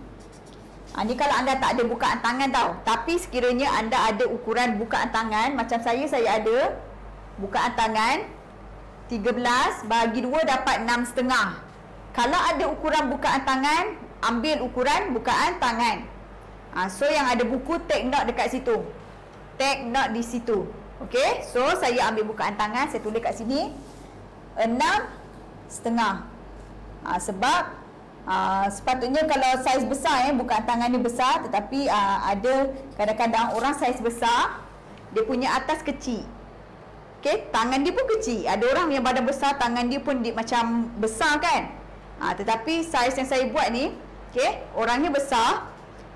Ni kalau anda tak ada bukaan tangan tau. Tapi sekiranya anda ada ukuran bukaan tangan, macam saya ada bukaan tangan 13 bagi 2 dapat 6,5. Kalau ada ukuran bukaan tangan, ambil ukuran bukaan tangan. So yang ada buku, take note dekat situ. Take note di situ. Okey, so saya ambil bukaan tangan, saya tulis kat sini 6,5. Sebab sepatutnya kalau saiz besar bukaan tangan ni besar, tetapi ada kadang-kadang orang saiz besar dia punya atas kecil. Okey, tangan dia pun kecil. Ada orang yang badan besar, tangan dia pun macam besar kan. Tetapi saiz yang saya buat ni, okey, orangnya besar,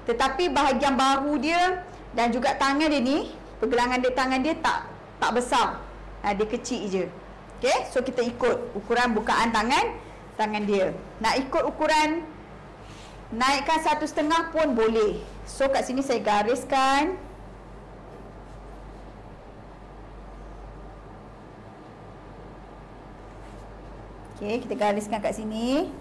tetapi bahagian bahu dia dan juga tangan dia ni, pergelangan dia tangan dia tak besar. Dia kecil je. Okey, so kita ikut ukuran bukaan tangan dia. Nak ikut ukuran naikkan 1,5 pun boleh. So kat sini saya gariskan. Okey, kita gariskan kat sini.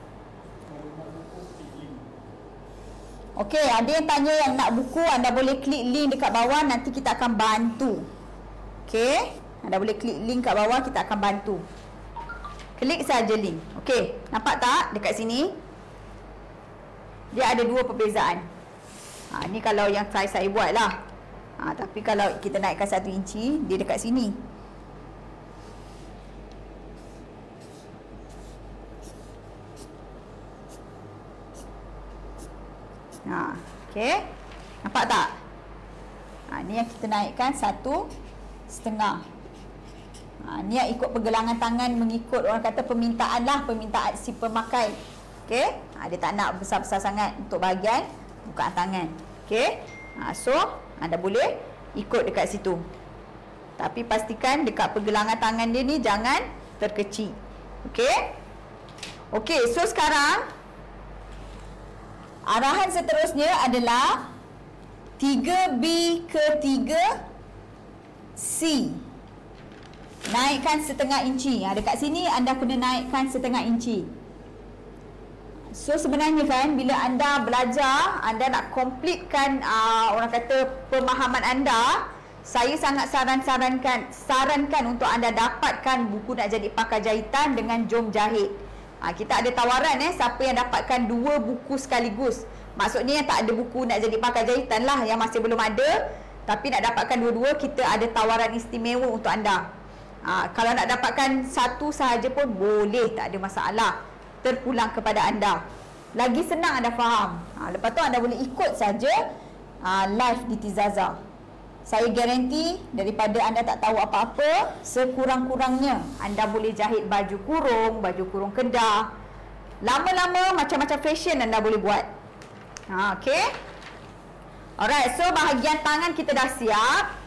Okey, ada yang tanya yang nak buku, anda boleh klik link dekat bawah, nanti kita akan bantu. Okey, anda boleh klik link kat bawah, kita akan bantu. Klik saja link. Okey, nampak tak dekat sini? Dia ada 2 perbezaan. Ni kalau yang saya buat lah. Tapi kalau kita naikkan 1 inci, dia dekat sini. Okey. Nampak tak? Ni yang kita naikkan 1.5. Ni yang ikut pergelangan tangan, mengikut orang kata permintaan lah, permintaan si pemakai. Okey. Dia tak nak besar-besar sangat untuk bahagian bukaan tangan. Okey. So anda boleh ikut dekat situ. Tapi pastikan dekat pergelangan tangan dia ni jangan terkecil. Okey. Okey, so sekarang arahan seterusnya adalah 3B ke 3C. Naikkan setengah inci. Dekat sini anda kena naikkan setengah inci. So sebenarnya kan, bila anda belajar, anda nak completekan orang kata pemahaman anda, saya sangat sarankan untuk anda dapatkan buku Nak Jadi Pakar Jahitan dengan Jom Jahit. Kita ada tawaran siapa yang dapatkan 2 buku sekaligus. Maksudnya yang tak ada buku Nak Jadi Pakar Jahitan lah, yang masih belum ada, tapi nak dapatkan dua-dua, kita ada tawaran istimewa untuk anda. Kalau nak dapatkan satu sahaja pun boleh, tak ada masalah. Terpulang kepada anda. Lagi senang anda faham. Lepas tu anda boleh ikut saja live di Tizaza. Saya garanti daripada anda tak tahu apa-apa, sekurang-kurangnya anda boleh jahit baju kurung kedah. Lama-lama macam-macam fashion anda boleh buat. Okey. Alright, so bahagian tangan kita dah siap.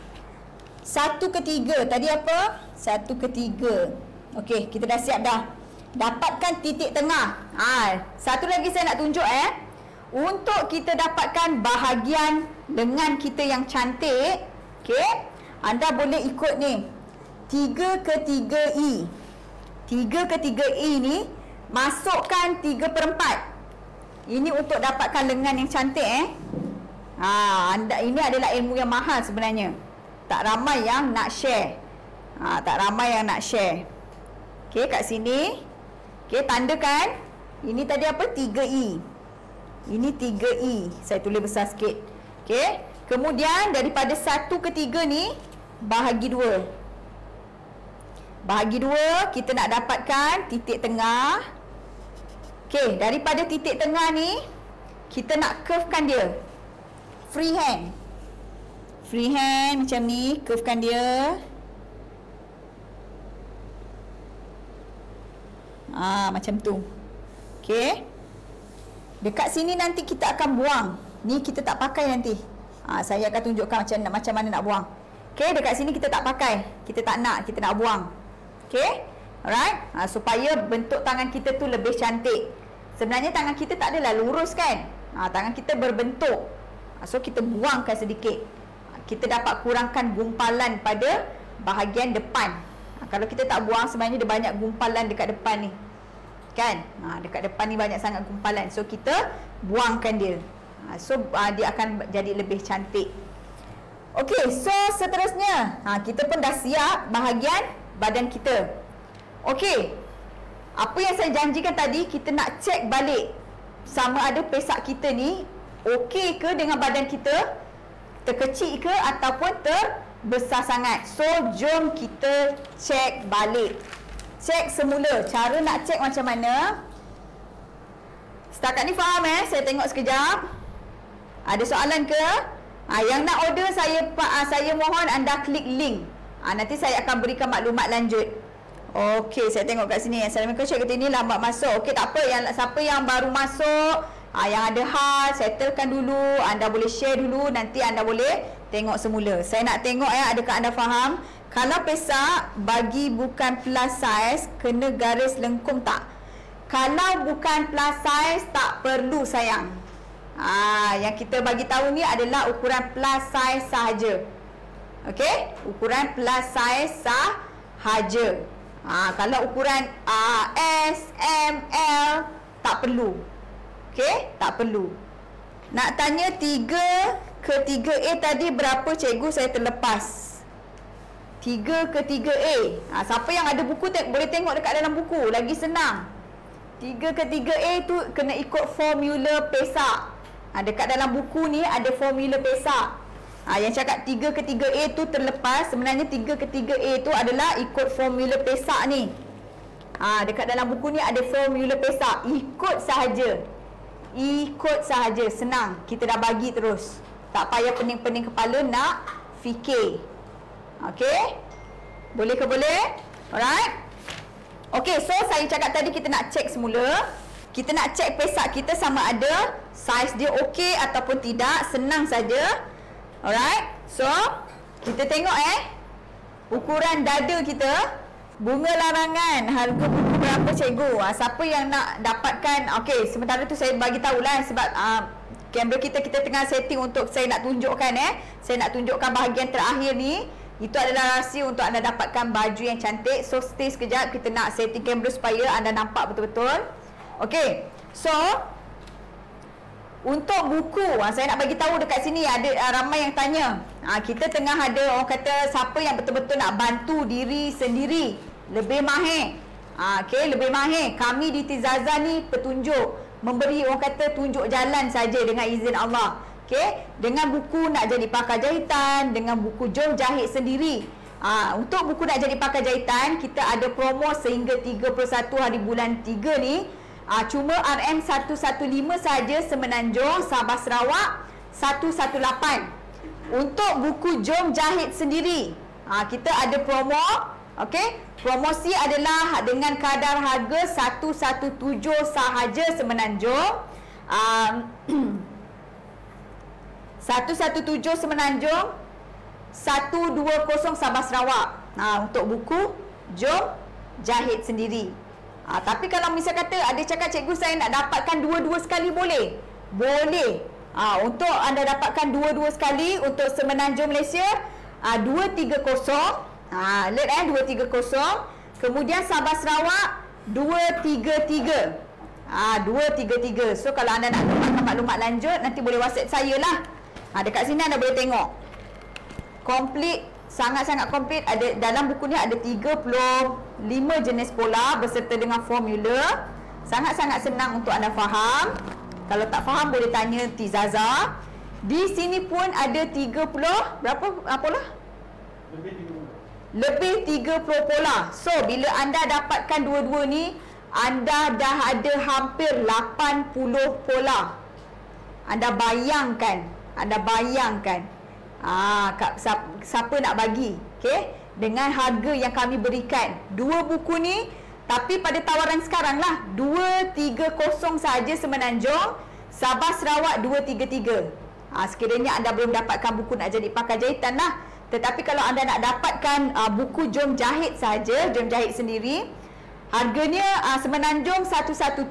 1/3. Tadi apa? 1/3. Okey, kita dah siap dah. Dapatkan titik tengah. Satu lagi saya nak tunjuk untuk kita dapatkan bahagian lengan kita yang cantik. Okey, anda boleh ikut ni 3/3E. 3/3E ni masukkan 3/4. Ini untuk dapatkan lengan yang cantik ini adalah ilmu yang mahal sebenarnya. Tak ramai yang nak share. Okey, kat sini. Okey, tandakan. Ini tadi apa? 3E. Ini 3E. Saya tulis besar sikit. Okey. Kemudian daripada 1/3 ni bahagi 2. Bahagi 2 kita nak dapatkan titik tengah. Okey, daripada titik tengah ni kita nak curvekan dia. Free hand. Free hand macam ni, curvekan dia. Macam tu. Okey. Dekat sini nanti kita akan buang. Ni kita tak pakai nanti. Saya akan tunjukkan macam mana nak buang. Okey, dekat sini kita tak pakai. Kita tak nak, kita nak buang. Okey? Alright? Supaya bentuk tangan kita tu lebih cantik. Sebenarnya tangan kita tak adalah lurus kan? Tangan kita berbentuk. So kita buangkan sedikit. Kita dapat kurangkan gumpalan pada bahagian depan. Kalau kita tak buang, sebenarnya dia banyak gumpalan dekat depan ni. Kan? Dekat depan ni banyak sangat gumpalan. So kita buangkan dia. So dia akan jadi lebih cantik. Okey, so seterusnya kita pun dah siap bahagian badan kita. Okey, apa yang saya janjikan tadi, kita nak cek balik sama ada pesak kita ni okey ke dengan badan kita, terkecil ke ataupun terbesar sangat. So jom kita cek balik. Cek semula. Cara nak cek macam mana? Setakat ni faham Saya tengok sekejap. Ada soalan ke? Yang nak order, saya mohon anda klik link. Nanti saya akan berikan maklumat lanjut. Okey, saya tengok kat sini. Assalamualaikum Cik, kata ini lambat masuk. Okey, tak apa. Siapa yang baru masuk, yang ada hal, settlekan dulu. Anda boleh share dulu. Nanti anda boleh tengok semula. Saya nak tengok adakah anda faham? Kalau pesak bagi bukan plus size, kena garis lengkung tak? Kalau bukan plus size, tak perlu sayang. Yang kita bagi tahu ni adalah ukuran plus size sahaja. Okey? Ukuran plus size sahaja. Kalau ukuran S, M, L, tak perlu. Okey? Tak perlu. Nak tanya 3/3A tadi berapa cikgu, saya terlepas. 3/3A. Siapa yang ada buku boleh tengok dekat dalam buku. Lagi senang. 3/3A tu kena ikut formula pesak. Dekat dalam buku ni ada formula pesak. Yang cakap 3/3A tu terlepas. Sebenarnya 3/3A tu adalah ikut formula pesak ni. Dekat dalam buku ni ada formula pesak. Ikut sahaja. Ikut sahaja, senang. Kita dah bagi terus. Tak payah pening-pening kepala nak fikir. Okey? Boleh ke boleh? Alright? Okey, so saya cakap tadi kita nak check semula. Kita nak check pesak kita sama ada saiz dia okey ataupun tidak. Senang saja. Alright? So, kita tengok ukuran dada kita. Bunga larangan, harga buku berapa cikgu? Siapa yang nak dapatkan? Okey, sementara tu saya bagi tahulah sebab kamera kita tengah setting untuk saya nak tunjukkan Saya nak tunjukkan bahagian terakhir ni. Itu adalah rahsia untuk anda dapatkan baju yang cantik. So stay sekejap, kita nak setting kamera supaya anda nampak betul-betul. Okey. So untuk buku, saya nak bagi tahu dekat sini ada ramai yang tanya. Kita tengah ada orang kata siapa yang betul-betul nak bantu diri sendiri, lebih mahir. Okey, lebih mahir. Kami di Tizaza ni petunjuk, memberi orang kata tunjuk jalan saja dengan izin Allah. Okey, dengan buku nak jadi pakar jahitan, dengan buku jom jahit sendiri. Untuk buku nak jadi pakar jahitan, kita ada promo sehingga 31 hari bulan 3 ni. Cuma RM115 saja Semenanjung, Sabah Sarawak 118. Untuk buku jom jahit sendiri, kita ada promo. Okey, promosi adalah dengan kadar harga 117 sahaja Semenanjung. 117 Semenanjung, 120 Sabah Sarawak. Untuk buku jom jahit sendiri. Tapi kalau misal kata ada cakap cikgu saya nak dapatkan dua-dua sekali, boleh? Boleh. Untuk anda dapatkan dua-dua sekali untuk Semenanjung Malaysia 230. Lihat 230. Kemudian Sabah Sarawak 233. 233. So kalau anda nak dapatkan maklumat lanjut, nanti boleh WhatsApp saya lah. Dekat sini anda boleh tengok. Komplit, sangat-sangat komplit. Ada dalam buku ni ada 35 jenis pola berserta dengan formula. Sangat-sangat senang untuk anda faham. Kalau tak faham boleh tanya Tizaza. Di sini pun ada 30 berapa pola? Lebih 30 pola. So bila anda dapatkan dua-dua ni, anda dah ada hampir 80 pola. Anda bayangkan. Siapa nak bagi, okey, dengan harga yang kami berikan. Dua buku ni, tapi pada tawaran sekarang lah 230 saja Semenanjung, Sabah Sarawak 233. Sekiranya anda belum dapatkan buku nak jadi pakar jahitan lah. Tetapi kalau anda nak dapatkan buku jom jahit saja, jom jahit sendiri, harganya Semenanjung 117,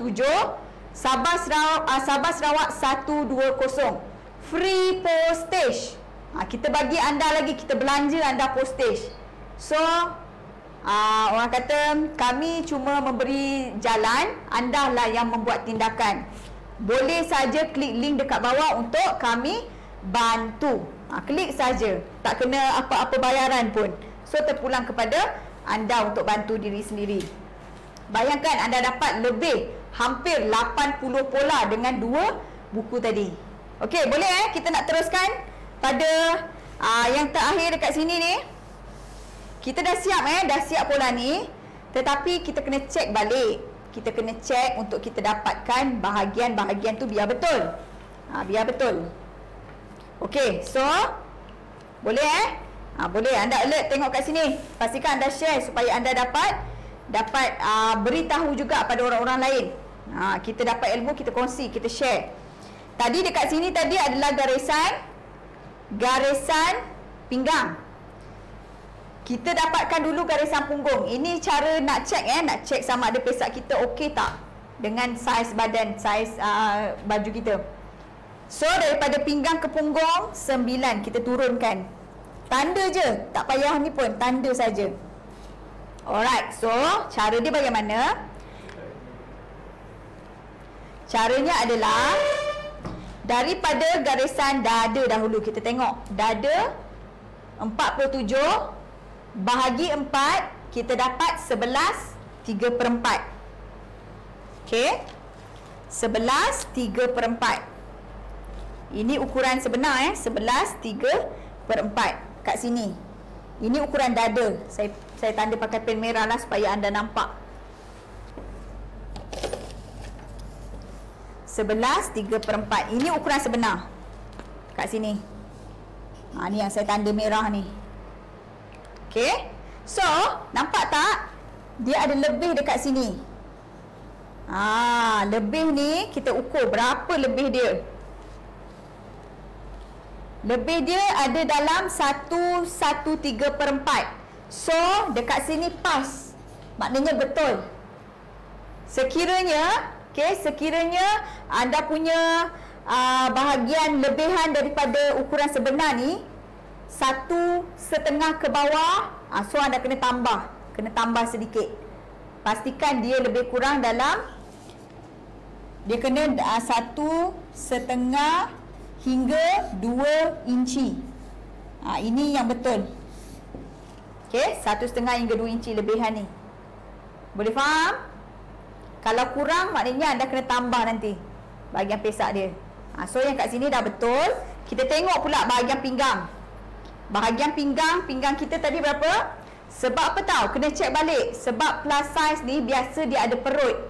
Sabah Sarawak 120. Free postage. Kita bagi anda lagi, kita belanja anda postage. So orang kata kami cuma memberi jalan, anda lah yang membuat tindakan. Boleh saja klik link dekat bawah untuk kami bantu. Klik saja, tak kena apa-apa bayaran pun. So terpulang kepada anda untuk bantu diri sendiri. Bayangkan anda dapat lebih hampir 80 pola dengan dua buku tadi. Okey, boleh kita nak teruskan pada yang terakhir dekat sini ni. Kita dah siap dah siap pola ni, tetapi kita kena cek balik. Kita kena cek untuk kita dapatkan bahagian-bahagian tu biar betul. Biar betul. Okey, so boleh boleh anda alert tengok kat sini. Pastikan anda share supaya anda dapat beritahu juga pada orang-orang lain. Kita dapat ilmu, kita kongsi, kita share. Tadi dekat sini tadi adalah garisan pinggang. Kita dapatkan dulu garisan punggung. Ini cara nak cek nak cek sama ada pesak kita okey tak dengan saiz badan, saiz baju kita. So daripada pinggang ke punggung 9 kita turunkan. Tanda je, tak payah ni pun, tanda saja. Alright, so cara dia bagaimana? Caranya adalah daripada garisan dada dahulu. Kita tengok dada 47 bahagi 4, kita dapat 11/3/4. Okey, 11/3/4. Ini ukuran sebenar 11/3/4 kat sini. Ini ukuran dada. Saya tanda pakai pen merah lah supaya anda nampak. 11/3/4. Ini ukuran sebenar. Kat sini. Ni yang saya tanda merah ni. Okey. So, nampak tak? Dia ada lebih dekat sini. Lebih ni kita ukur berapa lebih dia. Lebih dia ada dalam 1/3/4. So, dekat sini pas. Maknanya betul. Sekiranya anda punya bahagian lebihan daripada ukuran sebenar ni 1/2 ke bawah, so anda kena tambah sedikit. Pastikan dia lebih kurang dalam, dia kena 1/2 hingga 2 inci. Ini yang betul. Okey, 1/2 hingga 2 inci lebihan ni. Boleh faham? Kalau kurang maknanya anda kena tambah nanti bahagian pesak dia. So yang kat sini dah betul. Kita tengok pula bahagian pinggang. Bahagian pinggang kita tadi berapa? Sebab apa tahu? Kena check balik. Sebab plus size ni biasa dia ada perut.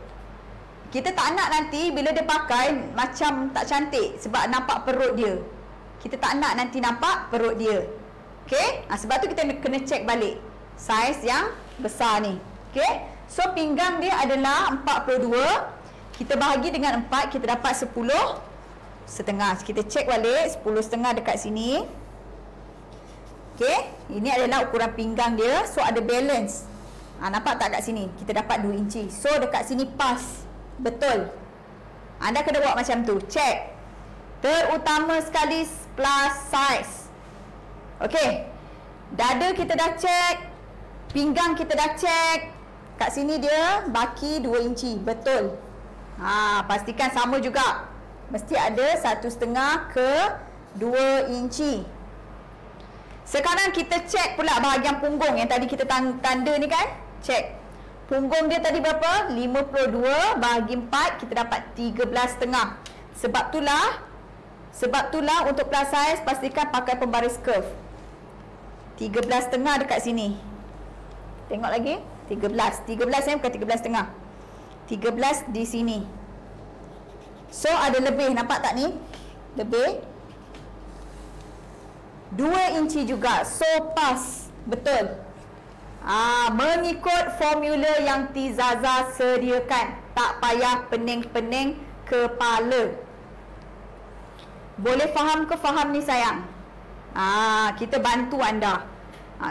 Kita tak nak nanti bila dia pakai macam tak cantik sebab nampak perut dia. Kita tak nak nanti nampak perut dia. Okey? Sebab tu kita kena check balik saiz yang besar ni. Okey? So pinggang dia adalah 42. Kita bahagi dengan 4, kita dapat 10,5. Kita check balik 10,5 dekat sini. Okey, ini adalah ukuran pinggang dia. So ada balance. Nampak tak kat sini? Kita dapat 2 inci. So dekat sini pas. Betul. Anda kena buat macam tu. Check. Terutama sekali plus size. Okey. Dada kita dah check. Pinggang kita dah check. Kat sini dia baki 2 inci. Betul. Pastikan sama juga. Mesti ada 1/2 ke 2 inci. Sekarang kita check pula bahagian punggung yang tadi kita tanda ni kan. Check. Punggung dia tadi berapa? 52 bahagi 4, kita dapat 13,5. Sebab itulah untuk plus size pastikan pakai pembaris curve. 13,5 dekat sini. Tengok lagi. 13 bukan 13,5. 13 di sini. So ada lebih, nampak tak ni? Lebih 2 inci juga. So pas. Betul. Mengikut formula yang Tizaza sediakan. Tak payah pening-pening kepala. Boleh faham ke faham ni sayang? Kita bantu anda.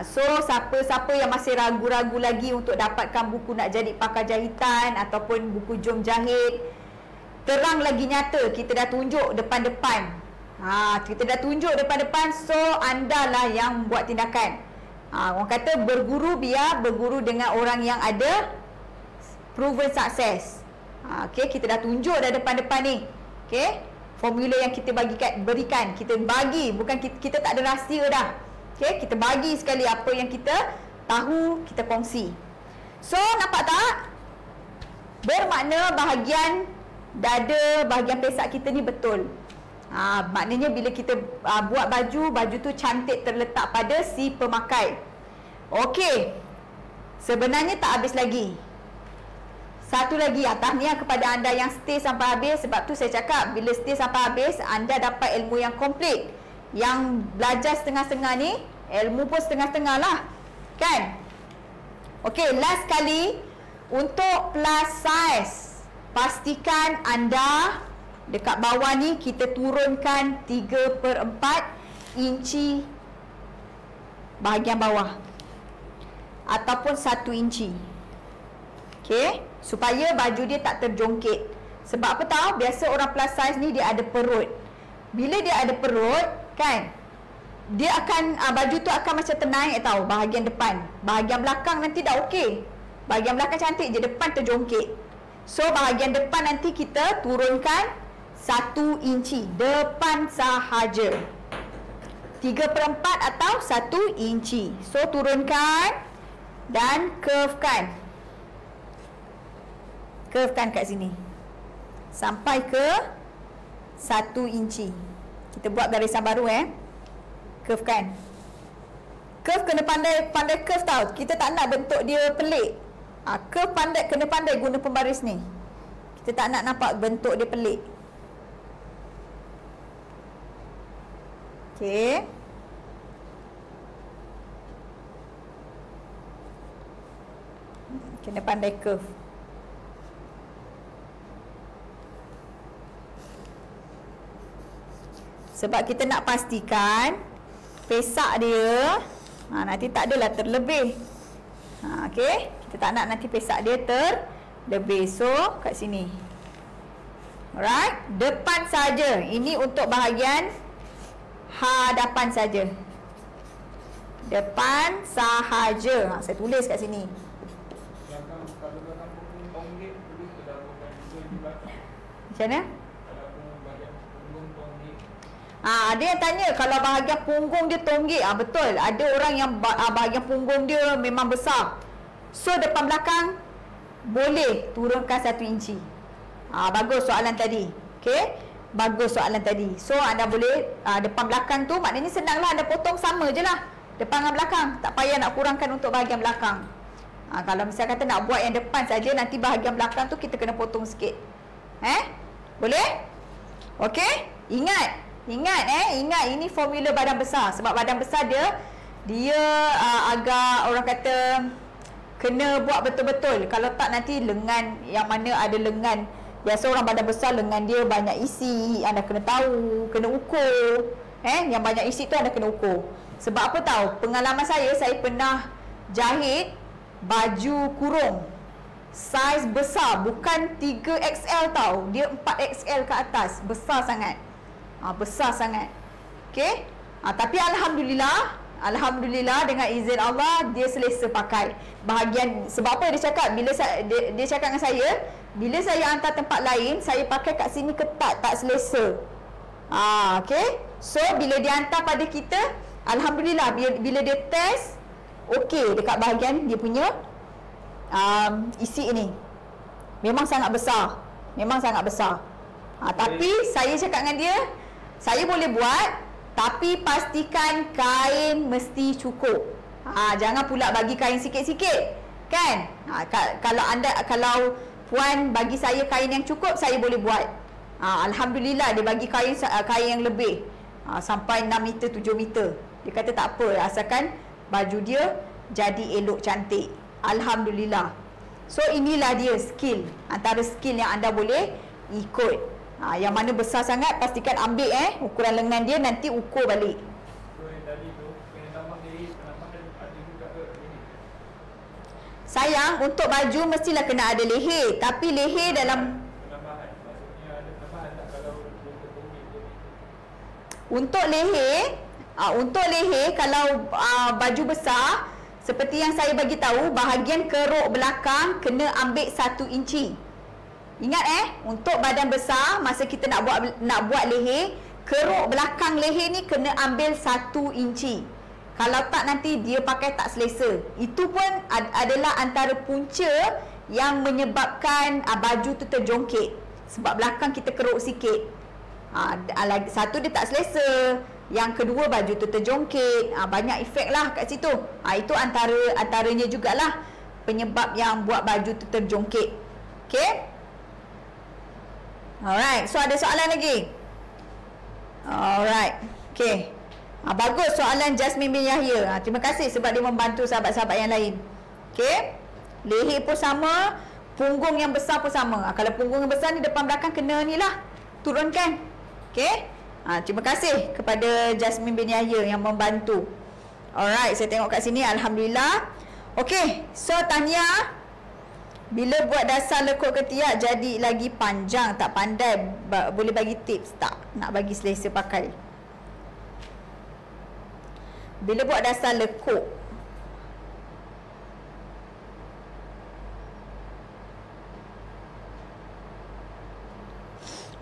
So siapa-siapa yang masih ragu-ragu lagi untuk dapatkan buku nak jadi pakar jahitan ataupun buku jom jahit, terang lagi nyata, kita dah tunjuk depan-depan. Kita dah tunjuk depan-depan. So anda lah yang buat tindakan. Orang kata berguru biar berguru dengan orang yang ada proven success. Okay, kita dah tunjuk dah depan-depan ni. Okay, formula yang kita berikan, kita bagi, bukan kita tak ada rahsia dah. Okay, kita bagi sekali apa yang kita tahu, kita kongsi. So nampak tak? Bermakna bahagian dada, bahagian pesak kita ni betul. Maknanya bila kita buat baju tu cantik terletak pada si pemakai. Okey. Sebenarnya tak habis lagi. Satu lagi, tahniah kepada anda yang stay sampai habis. Sebab tu saya cakap, bila stay sampai habis, anda dapat ilmu yang komplit. Yang belajar setengah-setengah ni, ilmu pun setengah-setengah lah. Kan? Okey, last kali. Untuk plus size, pastikan anda dekat bawah ni kita turunkan 3/4 inci bahagian bawah ataupun 1 inci. Okey, supaya baju dia tak terjongkit. Sebab apa tahu? Biasa orang plus size ni dia ada perut. Bila dia ada perut, kan, dia akan baju tu akan macam ternaik tahu bahagian depan. Bahagian belakang nanti dah okey. Bahagian belakang cantik je, depan terjongkit. So bahagian depan nanti kita turunkan 1 inci depan sahaja. 3/4 atau 1 inci. So turunkan dan curvekan. Curvekan kat sini sampai ke 1 inci. Kita buat garisan baru Curvekan. Curve kena pandai curve tau. Kita tak nak bentuk dia pelik. Curve kena pandai guna pembaris ni. Kita tak nak nampak bentuk dia pelik. Okey. Kena pandai curve. Sebab kita nak pastikan pesak dia nanti tak adalah terlebih. Okey. Kita tak nak nanti pesak dia terlebih. So, kat sini. Alright. Depan saja. Ini untuk bahagian hadapan saja. Depan sahaja. Saya tulis kat sini. Macam mana? Ada yang tanya kalau bahagian punggung dia tonggik. Betul. Ada orang yang bahagian punggung dia memang besar. So depan belakang boleh turunkan 1 inci. Bagus soalan tadi. Okey. Bagus soalan tadi. So anda boleh depan belakang tu maknanya senanglah anda potong sama je lah. Depan dengan belakang. Tak payah nak kurangkan untuk bahagian belakang. Kalau misalnya kata nak buat yang depan saja, nanti bahagian belakang tu kita kena potong sikit. Boleh? Okey? Ingat ini formula badan besar. Sebab badan besar dia agak orang kata kena buat betul-betul. Kalau tak nanti lengan yang mana ada lengan. Biasa orang badan besar lengan dia banyak isi, anda kena tahu, kena ukur. Yang banyak isi tu anda kena ukur. Sebab apa tahu? Pengalaman saya pernah jahit baju kurung saiz besar, bukan 3XL tau. Dia 4XL ke atas. Besar sangat. Besar sangat. Okey. Tapi Alhamdulillah dengan izin Allah dia selesa pakai. Bahagian sebab apa dia cakap bila dia cakap dengan saya, bila saya hantar tempat lain, saya pakai kat sini ketat, tak selesa. Okey. So bila dia hantar pada kita, alhamdulillah bila dia test okey dekat bahagian dia punya isi ini. Memang sangat besar. Tapi saya cakap dengan dia, saya boleh buat, tapi pastikan kain mesti cukup. Jangan pula bagi kain sikit-sikit, kan? Kalau puan bagi saya kain yang cukup, saya boleh buat. Alhamdulillah dia bagi kain yang lebih, sampai 6 meter 7 meter. Dia kata tak apa, asalkan baju dia jadi elok cantik. Alhamdulillah. So inilah dia skill, antara skill yang anda boleh ikut. Yang mana besar sangat, pastikan ambil ukuran lengan dia, nanti ukur balik. So yang tadi tu kena tambah leher, penambahan ada juga ke ini? Sayang, untuk baju mestilah kena ada leher. Tapi leher dalam penambahan, maksudnya ada penambahan tak kalau dia tertonggik tu? Untuk leher kalau baju besar, seperti yang saya bagi tahu, bahagian keruk belakang kena ambil 1 inci. Ingat untuk badan besar, masa kita nak buat leher, keruk belakang leher ni kena ambil 1 inci. Kalau tak nanti dia pakai tak selesa. Itu pun adalah antara punca yang menyebabkan baju tu terjongkit. Sebab belakang kita keruk sikit. Satu dia tak selesa, yang kedua baju tu terjongkit. Banyak efek lah kat situ. Itu antaranya jugalah penyebab yang buat baju tu terjongkit. Okay. Alright, so ada soalan lagi? Alright, okay. Bagus soalan Jasmine bin Yahya. Terima kasih sebab dia membantu sahabat-sahabat yang lain. Okay. Leher pun sama, punggung yang besar pun sama. Kalau punggung yang besar ni depan belakang kena ni lah, turunkan. Okay. Terima kasih kepada Jasmine bin Yahya yang membantu. Alright, saya tengok kat sini, alhamdulillah. Okay, so Tania, bila buat dasar lekuk ketiak jadi lagi panjang, tak pandai, boleh bagi tips tak? Nak bagi selesa pakai. Bila buat dasar lekuk,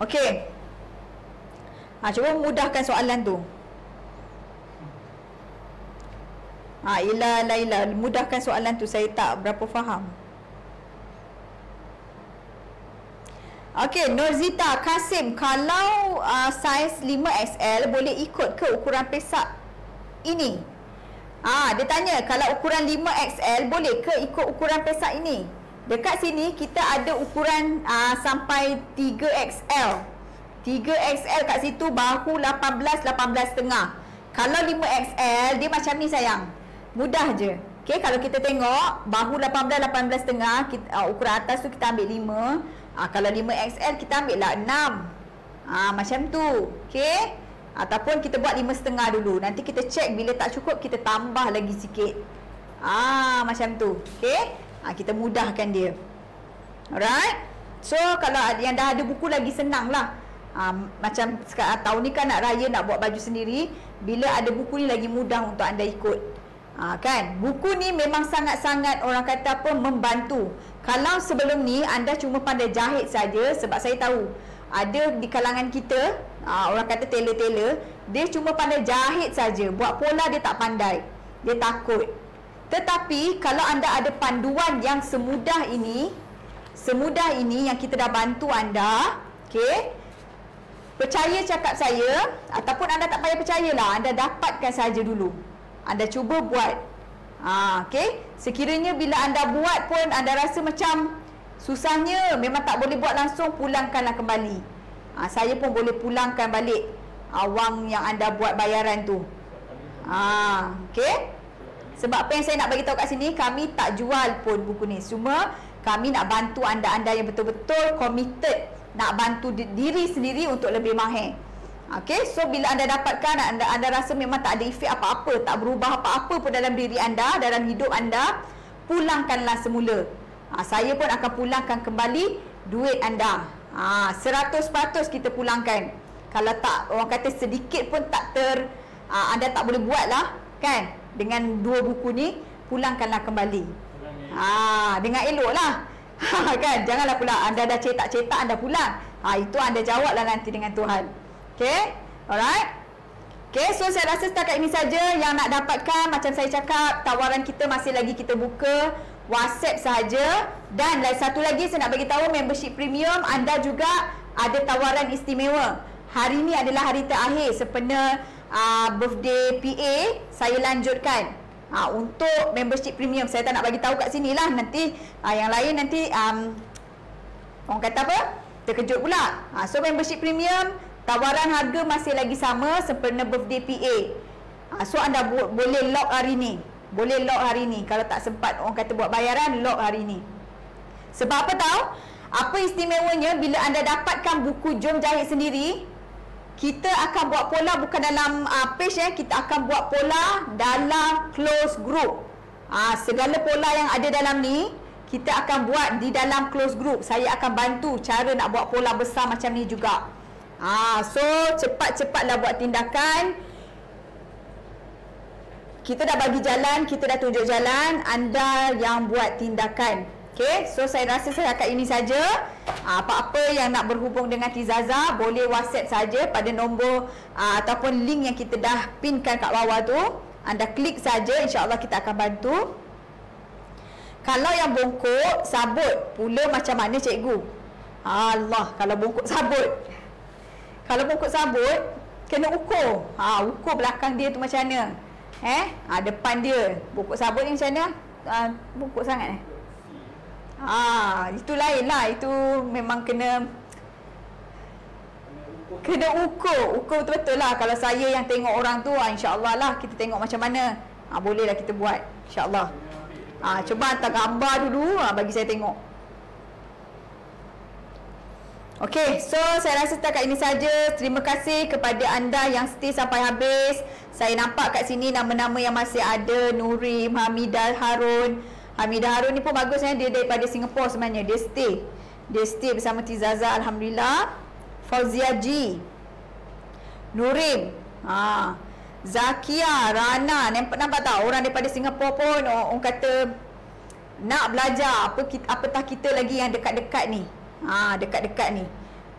okey. Cuba mudahkan soalan tu. Laila, mudahkan soalan tu, saya tak berapa faham. Okey, Norzita Kasim, kalau saiz 5XL boleh ikut ke ukuran pesak ini? Dia tanya kalau ukuran 5XL boleh ke ikut ukuran pesak ini? Dekat sini kita ada ukuran sampai 3XL. 3XL kat situ bahu 18, 18,5. Kalau 5XL dia macam ni sayang. Mudah je. Okey, kalau kita tengok bahu 18 18.5 kita ukuran atas tu kita ambil 5. Kalau 5XL kita ambil lah 6. Macam tu. Okey. Ataupun kita buat 5.5 dulu. Nanti kita check bila tak cukup kita tambah lagi sikit. Macam tu. Okey. Kita mudahkan dia. Alright. So kalau yang dah ada buku lagi senang lah. Macam tahun ni kan nak raya nak buat baju sendiri. Bila ada buku ni lagi mudah untuk anda ikut. Kan, buku ni memang sangat-sangat orang kata apa, membantu. Kalau sebelum ni anda cuma pandai jahit saja, sebab saya tahu ada di kalangan kita orang kata tailor-tailor, dia cuma pandai jahit saja, buat pola dia tak pandai, dia takut. Tetapi kalau anda ada panduan yang semudah ini yang kita dah bantu anda, okey, percaya cakap saya, ataupun anda tak payah percayalah, anda dapatkan saja dulu. Anda cuba buat. Okey. Sekiranya bila anda buat pun anda rasa macam susahnya, memang tak boleh buat langsung, pulangkanlah kembali. Saya pun boleh pulangkan balik wang yang anda buat bayaran tu. Okey. Sebab apa yang saya nak bagi tahu kat sini, kami tak jual pun buku ni. Cuma kami nak bantu anda-anda yang betul-betul committed nak bantu diri sendiri untuk lebih mahir. Okey, so bila anda dapatkan, anda rasa memang tak ada efek apa-apa, tak berubah apa-apa pun dalam diri anda, dalam hidup anda, pulangkanlah semula. Saya pun akan pulangkan kembali duit anda. 100% kita pulangkan. Kalau tak, orang kata sedikit pun tak anda tak boleh buat lah, kan? Dengan 2 buku ni, pulangkanlah kembali. Dengan elok lah. Kan? Janganlah pula anda dah cetak-cetak, anda pulang. Itu anda jawablah nanti dengan Tuhan. Okay, alright. Okay, so saya rasa setakat ini saja yang nak dapatkan. Macam saya cakap, tawaran kita masih lagi kita buka WhatsApp sahaja. Dan satu lagi saya nak bagi tahu, membership premium anda juga ada tawaran istimewa. Hari ini adalah hari terakhir sempena birthday PA. Saya lanjutkan untuk membership premium. Saya tak nak bagi tahu kat sini lah. Nanti yang lain nanti orang kata apa? Terkejut pula. So membership premium, tawaran harga masih lagi sama sempena birthday PA. So anda boleh lock hari ni. Boleh lock hari ni. Kalau tak sempat orang kata buat bayaran, lock hari ni. Sebab apa tahu? Apa istimewanya bila anda dapatkan buku Jom Jahit Sendiri, kita akan buat pola bukan dalam page kita akan buat pola dalam close group. Segala pola yang ada dalam ni kita akan buat di dalam close group. Saya akan bantu cara nak buat pola besar macam ni juga. So cepat-cepatlah buat tindakan. Kita dah bagi jalan, kita dah tunjuk jalan, anda yang buat tindakan. Okay, so saya rasa setakat ini saja. Apa-apa yang nak berhubung dengan Tizaza, boleh WhatsApp saja pada nombor ataupun link yang kita dah pinkan kat bawah tu. Anda klik saja, insya-Allah kita akan bantu. Kalau yang bongkok sabut pula macam mana cikgu? Allah, kalau bongkok sabut. Kalau bongkok sabut, kena ukur. Ukur belakang dia tu macam mana. Depan dia. Bongkok sabut ni macam mana? Bongkok sangat itu lain lah. Itu memang kena ukur. Ukur betul-betul lah. Kalau saya yang tengok orang tu, insya-Allah lah kita tengok macam mana. Bolehlah kita buat, insya-Allah. Cuba hantar gambar dulu, bagi saya tengok. Okey, so saya rasa setakat ini saja. Terima kasih kepada anda yang stay sampai habis. Saya nampak kat sini nama-nama yang masih ada. Nurim, Hamidah Harun. Hamidah Harun ni pun bagus dia daripada Singapura sebenarnya. Dia stay bersama Tizaza, alhamdulillah. Fauzia G, Nurim, Zakia, Rana. Nampak tak orang daripada Singapura pun orang kata nak belajar. Apatah kita lagi yang dekat-dekat ni. Dekat-dekat ni.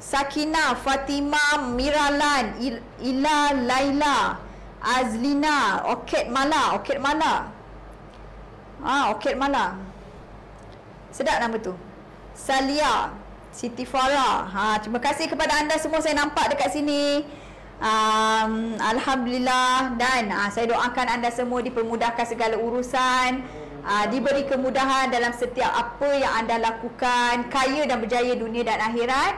Sakina, Fatimah, Miralan, Ila, Laila, Azlina, Oket Mala. Oket Mala. Sedap nama tu. Salia, Siti Farah. Terima kasih kepada anda semua, saya nampak dekat sini. Alhamdulillah. Dan saya doakan anda semua dipermudahkan segala urusan, diberi kemudahan dalam setiap apa yang anda lakukan, kaya dan berjaya dunia dan akhirat.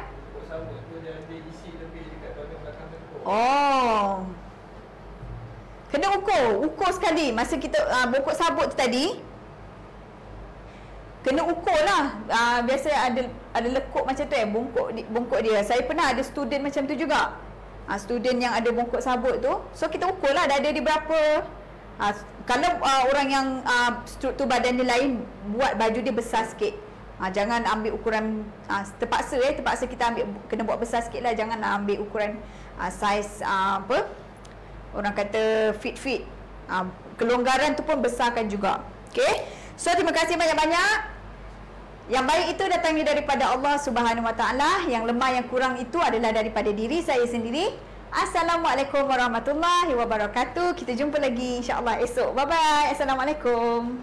Kena ukur sekali. Masa kita bongkok sabut tu tadi, kena ukur lah. Biasa ada lekuk macam tu bongkok dia. Saya pernah ada student macam tu juga. Student yang ada bongkok sabut tu. So kita ukur lah dada dia berapa. Kalau orang yang struktur badan dia lain, buat baju dia besar sikit. Jangan ambil ukuran terpaksa kita kena buat besar sikit lah. Jangan ambil ukuran saiz orang kata fit. Kelonggaran tu pun besarkan juga. Okay. So terima kasih banyak-banyak. Yang baik itu datangnya daripada Allah Subhanahu Wa Taala. Yang lemah, yang kurang itu adalah daripada diri saya sendiri. Assalamualaikum warahmatullahi wabarakatuh. Kita jumpa lagi insya-Allah esok. Bye bye. Assalamualaikum.